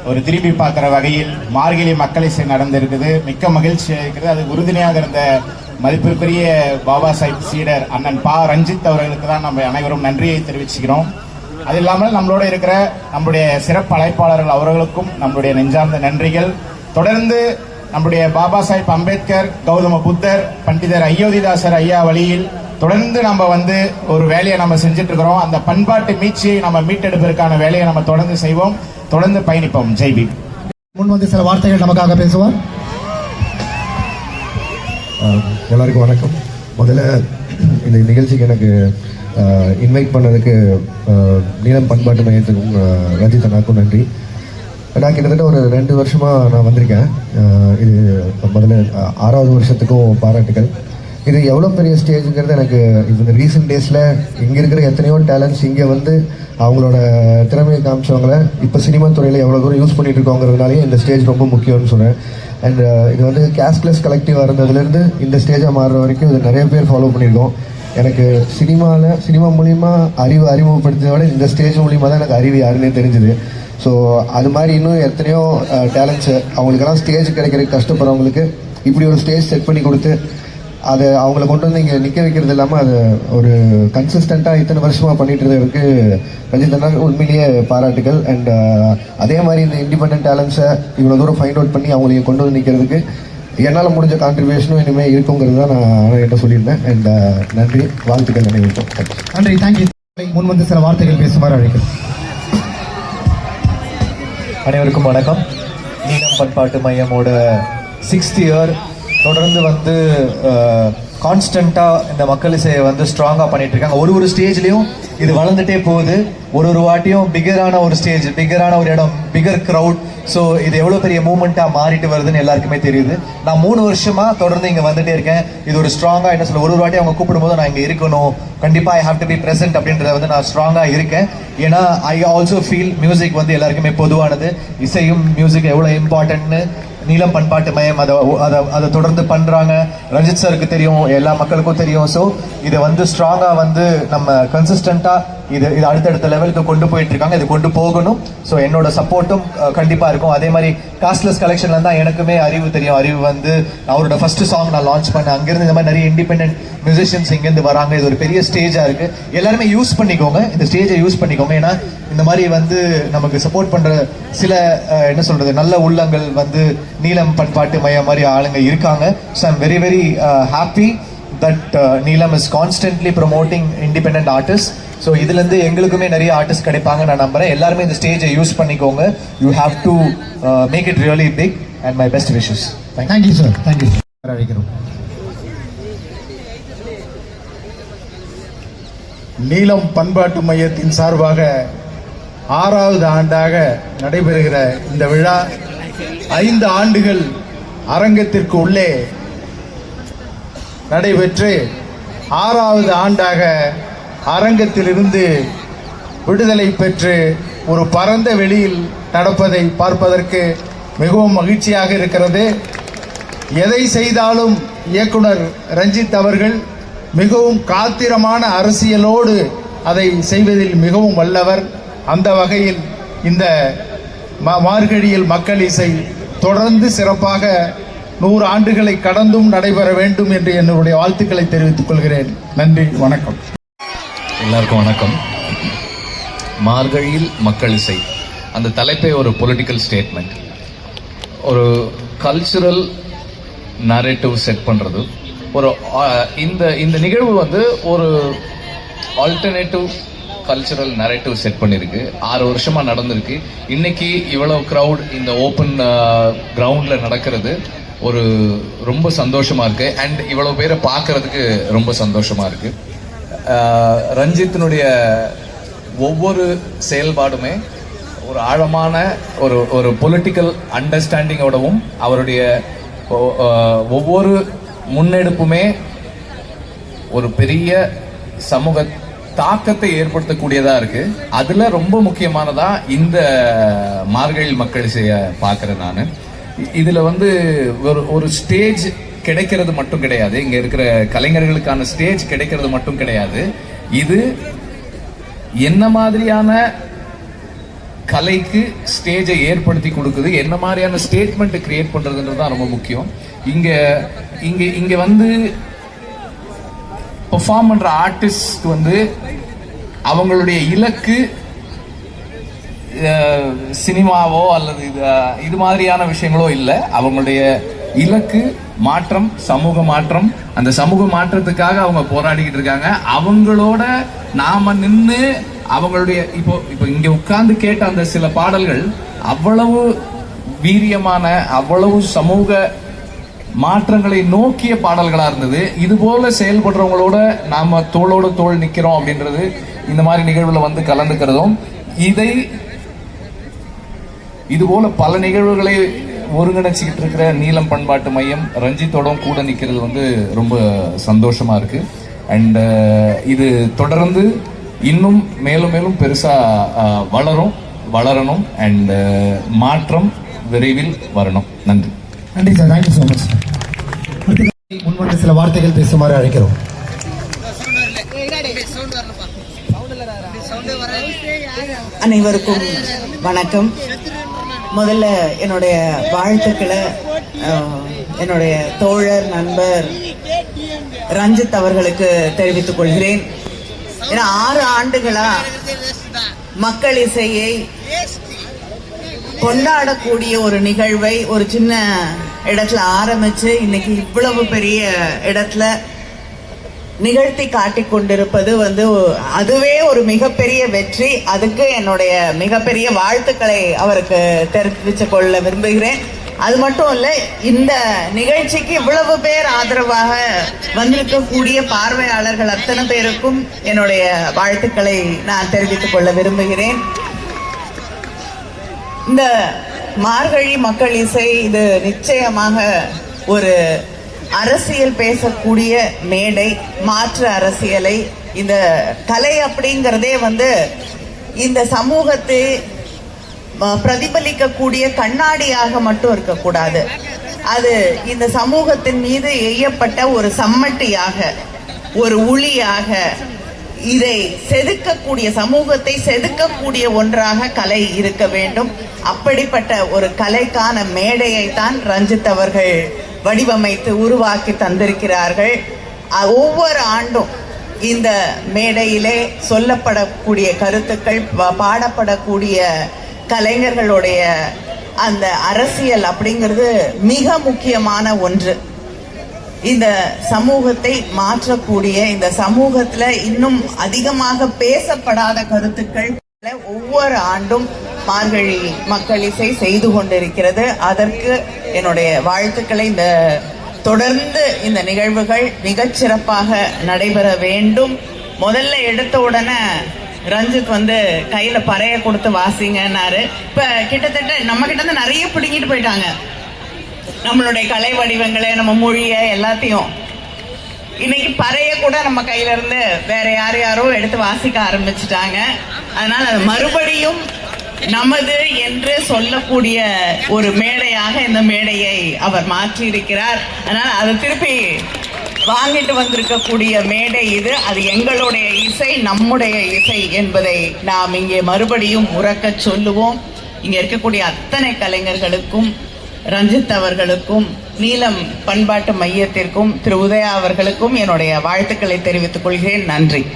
ஒரு திரும்பி பார்க்குற வகையில் மார்கழி மக்கள் இசை நடந்திருக்குது. மிக்க மகிழ்ச்சியாக இருக்குது. அதுக்கு உறுதுணையாக இருந்த மதிப்பிற்குரிய பாபா சாஹேப் சீடர் அண்ணன் பா ரஞ்சித் அவர்களுக்கு தான் நம்ம அனைவரும் நன்றியை தெரிவிச்சுக்கிறோம். அது இல்லாமல் நம்மளோட இருக்கிற நம்முடைய சிறப்பு அழைப்பாளர்கள் அவர்களுக்கும் நம்முடைய நெஞ்சார்ந்த நன்றிகள். தொடர்ந்து நம்முடைய பாபா சாஹேப் அம்பேத்கர், கௌதம புத்தர், பண்டிதர் அயோத்திதாசர் ஐயா வழியில் தொடர்ந்து நம்ம வந்து ஒரு வேலையை நம்ம செஞ்சுட்டு இருக்கிறோம். அந்த பண்பாட்டு மீட்சியை நம்ம மீட்டெடுப்பதற்கான வேலையை நம்ம தொடர்ந்து செய்வோம், தொடர்ந்து பயணிப்போம். ஜெய்பீம். முன் வந்து சில வார்த்தைகள் நமக்காக பேசுவார். எல்லாருக்கும் வணக்கம். முதல்ல இந்த நிகழ்ச்சிக்கு எனக்கு இன்வைட் பண்ணதுக்கு நீலம் பண்பாட்டு மையத்துக்கும் ரஞ்சித் அண்ணாக்கும் நன்றி. நான் கிட்டத்தட்ட ஒரு 2 வருஷமாக நான் வந்திருக்கேன். இது முதல்ல 6வது வருஷத்துக்கும் பாராட்டுகள். இது எவ்வளோ பெரிய ஸ்டேஜுங்கிறது எனக்கு இந்த ரீசெண்ட் டேஸில் இங்கே இருக்கிற எத்தனையோ டேலண்ட்ஸ் இங்கே வந்து அவங்களோட திறமையை காமிச்சவங்கள இப்போ சினிமா துறையில் எவ்வளோ தூரம் யூஸ் பண்ணிட்டு இருக்கோங்கிறதுனாலே இந்த ஸ்டேஜ் ரொம்ப முக்கியம்னு சொல்கிறேன். அண்ட் இது வந்து கேஷ்லெஸ் கலெக்டிவாக இருந்ததுலேருந்து இந்த ஸ்டேஜாக மாறுற வரைக்கும் இது நிறைய பேர் ஃபாலோ பண்ணியிருக்கோம். எனக்கு சினிமா மூலிமா அறிமுகப்படுத்தியதை விட இந்த ஸ்டேஜ் மூலிமா தான் எனக்கு அறிவு யாருன்னே தெரிஞ்சுது. ஸோ அது மாதிரி இன்னும் எத்தனையோ டேலண்ட்ஸு அவங்களுக்கெல்லாம் ஸ்டேஜ் கிடைக்கிறதுக்கு கஷ்டப்படுறவங்களுக்கு இப்படி ஒரு ஸ்டேஜ் செட் பண்ணி கொடுத்து அதை அவங்கள கொண்டு வந்து இங்கே நிற்க வைக்கிறது இல்லாமல் அதை ஒரு கன்சிஸ்டண்ட்டாக இத்தனை வருஷமாக பண்ணிட்டு இருந்ததுக்கு ரஞ்சித் அண்ணா உண்மையிலேயே பாராட்டுகள். அண்ட் அதே மாதிரி இந்த இண்டிபெண்டன்ட் டேலண்ட்ஸை இவ்வளோ தூரம் ஃபைண்ட் அவுட் பண்ணி அவங்களையும் கொண்டு வந்து நிற்கிறதுக்கு என்னால் முடிஞ்ச கான்ட்ரிபியூஷனும் இனிமேல் இருக்குங்கிறது தான் நான் என்கிட்ட சொல்லியிருந்தேன். அண்ட் நன்றி, வாழ்த்துக்கள் நினைவிட்டோம். நன்றி, தேங்க்யூ. முன் வந்து சில வார்த்தைகள் பேசுமாறு அழைக்கிறேன். அனைவருக்கும் வணக்கம். நீலம் பண்பாட்டு மையமோட 6th இயர் தொடர்ந்து வந்து கான்ஸ்டண்ட்டாக இந்த மக்கள் இசையை வந்து ஸ்ட்ராங்காக பண்ணிட்டு இருக்காங்க. ஒரு ஸ்டேஜ்லேயும் இது வளர்ந்துட்டே போகுது. ஒரு வாட்டியும் பிகரான ஒரு ஸ்டேஜ், பிகரான ஒரு இடம், பிகர் க்ரௌட். ஸோ இது எவ்வளோ பெரிய மூமெண்ட்டாக மாறிட்டு வருதுன்னு எல்லாருக்குமே தெரியுது. நான் 3 வருஷமாக தொடர்ந்து இங்கே வந்துட்டே இருக்கேன். இது ஒரு ஸ்ட்ராங்காக என்ன சொல்ல, ஒரு வாட்டி அவங்க கூப்பிடும்போது நான் இங்கே இருக்கணும், கண்டிப்பாக I have to be present அப்படின்றத வந்து நான் ஸ்ட்ராங்காக இருக்கேன். ஏன்னா ஐ ஆல்சோ ஃபீல் மியூசிக் வந்து எல்லாருக்குமே பொதுவானது. இசையும் மியூசிக் எவ்வளோ இம்பார்ட்டன்ட்னு நீலம் பண்பாட்டு மையம் அதை தொடர்ந்து பண்ணுறாங்க. ரஞ்சித் சாருக்கு தெரியும், எல்லா மக்களுக்கும் தெரியும். ஸோ இதை வந்து ஸ்ட்ராங்காக வந்து நம்ம கன்சிஸ்டண்ட்டாக இது அடுத்தடுத்த லெவலுக்கு கொண்டு போயிட்டு இருக்காங்க. இது கொண்டு போகணும். ஸோ என்னோட சப்போர்ட்டும் கண்டிப்பாக இருக்கும். அதே மாதிரி காஸ்ட்லெஸ் கலெக்ஷன்ல தான் எனக்குமே அறிவு தெரியும். அறிவு வந்து அவரோட ஃபர்ஸ்ட் சாங் நான் லான்ச் பண்ணேன். அங்கேருந்து இந்த மாதிரி நிறைய இண்டிபெண்டன்ட் மியூசிஷியன்ஸ் இங்கேருந்து வராங்க. இது ஒரு பெரிய ஸ்டேஜாக இருக்குது. எல்லாருமே யூஸ் பண்ணிக்கோங்க, இந்த ஸ்டேஜை யூஸ் பண்ணிக்கோங்க. ஏன்னா இந்த மாதிரி வந்து நமக்கு சப்போர்ட் பண்ணுற சில என்ன சொல்கிறது நல்ல உள்ளங்கள் வந்து நீலம் பண்பாட்டு மையம் மாதிரி ஆளுங்க இருக்காங்க. So I'm very very happy that Neelam is constantly promoting independent artist. So இதுலேருந்து எங்களுக்குமே நிறைய ஆர்டிஸ்ட் கிடைப்பாங்க நான் நம்புறேன். எல்லாருமே இந்த ஸ்டேஜை யூஸ் பண்ணிக்கோங்க. You have to make it really big and my best wishes. Thank you sir. Thank you. அழைக்கிறோம். நீலம் பண்பாட்டு மையத்தின் சார்பாக 6வது ஆண்டாக நடைபெறுகிற இந்த விழா 5 ஆண்டுகள் அரங்கத்திற்கு உள்ளே நடைபெற்று 6வது ஆண்டாக அரங்கத்திலிருந்து விடுதலை பெற்று ஒரு பரந்த வெளியில் நடப்பதை பார்ப்பதற்கு மிகவும் மகிழ்ச்சியாக இருக்கிறது. எதை செய்தாலும் இயக்குனர் ரஞ்சித் அவர்கள் மிகவும் காத்திரமான அரசியலோடு அதை செய்வதில் மிகவும் வல்லவர். அந்த வகையில் இந்த மார்கழியில் மக்கள் இசை தொடர்ந்து சிறப்பாக 100 ஆண்டுகளை கடந்தும் நடைபெற வேண்டும் என்று என்னுடைய வாழ்த்துக்களை தெரிவித்துக் கொள்கிறேன். நன்றி, வணக்கம். எல்லாருக்கும் வணக்கம். மார்கழியில் மக்கள் இசை அந்த தலைப்பே ஒரு பொலிட்டிக்கல் ஸ்டேட்மெண்ட், ஒரு கல்ச்சுரல் நரேட்டிவ் செட் பண்ணுறது. ஒரு இந்த நிகழ்வு வந்து ஒரு ஆல்டர்னேட்டிவ் கல்ச்சுரல் நரேட்டிவ் செட் பண்ணியிருக்கு. 6 வருஷமாக நடந்திருக்கு. இன்னைக்கு இவ்வளவு க்ரௌட் இந்த ஓப்பன் கிரவுண்டில் நடக்கிறது ஒரு ரொம்ப சந்தோஷமாக இருக்குது. அண்ட் இவ்வளோ பேரை பார்க்கறதுக்கு ரொம்ப சந்தோஷமாக இருக்குது. ரஞ்சித்தினுடைய ஒவ்வொரு செயல்பாடுமே ஒரு ஆழமான ஒரு பொலிட்டிக்கல் அண்டர்ஸ்டாண்டிங்கோடவும் அவருடைய ஒவ்வொரு முன்னெடுப்புமே ஒரு பெரிய சமூக தாக்கத்தை ஏற்படுத்தக்கூடியதாக இருக்குது. அதில் ரொம்ப முக்கியமானதா இந்த மார்கழி மக்கள் இசையை பார்க்குறேன் நான். இதில் வந்து ஒரு ஸ்டேஜ் கிடைக்கிறது மட்டும் கிடையாது, இங்கே இருக்கிற கலைஞர்களுக்கான ஸ்டேஜ் கிடைக்கிறது மட்டும் கிடையாது. இது என்ன மாதிரியான கலைக்கு ஸ்டேஜை ஏற்படுத்தி கொடுக்குது, என்ன மாதிரியான ஸ்டேட்மெண்ட் கிரியேட் பண்றதுன்றது தான் ரொம்ப முக்கியம். இங்க வந்து பெர்ஃபார்ம் பண்ற ஆர்டிஸ்ட் வந்து அவங்களுடைய இலக்கு சினிமாவோ அல்லது இது மாதிரியான விஷயங்களோ இல்லை. அவங்களுடைய இலக்கு மாற்றம், சமூக மாற்றம். அந்த சமூக மாற்றத்துக்காக அவங்க போராடிக்கிட்டு இருக்காங்க. அவங்களோட நாம நின்று அவங்களுடைய இப்போ இங்க உட்கார்ந்து கேட்ட அந்த சில பாடல்கள் அவ்வளவு வீரியமான, அவ்வளவு சமூக மாற்றங்களை நோக்கிய பாடல்களா இருந்தது. இது போல செயல்படுறவங்களோட நாம தோளோடு தோள் நிக்கிறோம் அப்படின்றது இந்த மாதிரி நிகழ்வுல வந்து கலந்துக்கிறதும், இது போல பல நிகழ்வுகளை ஒருங்கிணைச்சிக்கிட்டு இருக்கிற நீலம் பண்பாட்டு மையம் ரஞ்சித்தோட கூட நிக்கிறது வந்து ரொம்ப சந்தோஷமா இருக்கு. அண்ட் இது தொடர்ந்து இன்னும் மேலும் மேலும் பெருசா வளரணும் அண்ட் மாற்றம் விரைவில் வரணும். நன்றி. நன்றி சார், தேங்க்யூ ஸோ மச். முன்வந்து சில வார்த்தைகள் பேசுமாறு அழைக்கிறோம். அனைவருக்கும் வணக்கம். முதல்ல என்னுடைய வாழ்த்துக்களை என்னுடைய தோழர் நண்பர் ரஞ்சித் அவர்களுக்கு தெரிவித்துக் கொள்கிறேன். ஏன்னா 6 ஆண்டுகளா மக்கள் இசையை கொண்டாடக்கூடிய ஒரு நிகழ்வை ஒரு சின்ன இடத்துல ஆரம்பிச்சு இன்னைக்கு இவ்வளவு பெரிய இடத்துல நிகழ்த்தி காட்டிக் கொண்டிருப்பது வந்து அதுவே ஒரு மிகப்பெரிய வெற்றி. அதுக்கு என்னுடைய மிகப்பெரிய வாழ்த்துக்களை அவருக்கு தெரிவித்துக் கொள்ள விரும்புகிறேன். அது மட்டும் இல்ல, இந்த நிகழ்ச்சிக்கு இவ்வளவு பேர் ஆதரவாக வந்திருக்கக்கூடிய பார்வையாளர்கள் அத்தனை பேருக்கும் என்னுடைய வாழ்த்துக்களை நான் தெரிவித்துக் கொள்ள விரும்புகிறேன். இந்த மார்கழி மக்கள் இசை இது நிச்சயமாக ஒரு அரசியல் பேசக்கூடிய மேடை, மாற்று அரசியலை, இந்த கலை அப்படிங்கிறதே வந்து இந்த சமூகத்தை பிரதிபலிக்கக்கூடிய கண்ணாடியாக மட்டும் இருக்கக்கூடாது. அது இந்த சமூகத்தின் மீது எய்யப்பட்ட ஒரு சம்மட்டியாக, ஒரு உளியாக, இதை செதுக்கக்கூடிய, சமூகத்தை செதுக்கக்கூடிய ஒன்றாக கலை இருக்க வேண்டும். அப்படிப்பட்ட ஒரு கலைக்கான மேடையை தான் ரஞ்சித் அவர்கள் வடிவமைத்து உருவாக்கி தந்திருக்கிறார்கள். ஒவ்வொரு ஆண்டும் இந்த மேடையிலே சொல்லப்படக்கூடிய கருத்துக்கள், பாடப்படக்கூடிய கலைஞர்களுடைய அந்த அரசியல் அப்படிங்கிறது மிக முக்கியமான ஒன்று. இந்த சமூகத்தை மாற்றக்கூடிய, இந்த சமூகத்துல இன்னும் அதிகமாக பேசப்படாத கருத்துக்கள் ஒவ்வொரு ஆண்டும் மார்கழி மக்கள் இசை செய்து கொண்டிருக்கிறது. அதற்கு என்னுடைய வாழ்த்துக்களை. இந்த தொடர்ந்து இந்த நிகழ்வுகள் மிகச்சிறப்பாக நடைபெற வேண்டும். முதல்ல எடுத்த உடனே ரஞ்சித் வந்து கையில பறைய கொடுத்து வாசிங்கன்னாரு. இப்ப கிட்டத்தட்ட நம்ம கிட்ட இருந்து நிறைய பிடிங்கிட்டு போயிட்டாங்க, நம்மளுடைய கலை வடிவங்களை, நம்ம மொழியை எல்லாத்தையும். இன்னைக்கு பறைய கூட நம்ம கையில இருந்து வேற யாரோ எடுத்து வாசிக்க ஆரம்பிச்சுட்டாங்க. அதனால மறுபடியும் நமது என்று சொல்லக்கூடிய ஒரு மேடையாக இந்த மேடையை அவர் மாற்றி இருக்கிறார். அதனால் அதை திருப்பி வாங்கிட்டு வந்திருக்கக்கூடிய மேடை இது. அது எங்களுடைய இசை, நம்முடைய இசை என்பதை நாம் இங்கே மறுபடியும் உறக்க சொல்லுவோம். இங்கே இருக்கக்கூடிய அத்தனை கலைஞர்களுக்கும், ரஞ்சித் அவர்களுக்கும், நீலம் பண்பாட்டு மையத்திற்கும், திரு உதயா அவர்களுக்கும் என்னுடைய வாழ்த்துக்களை தெரிவித்துக் கொள்கிறேன். நன்றி.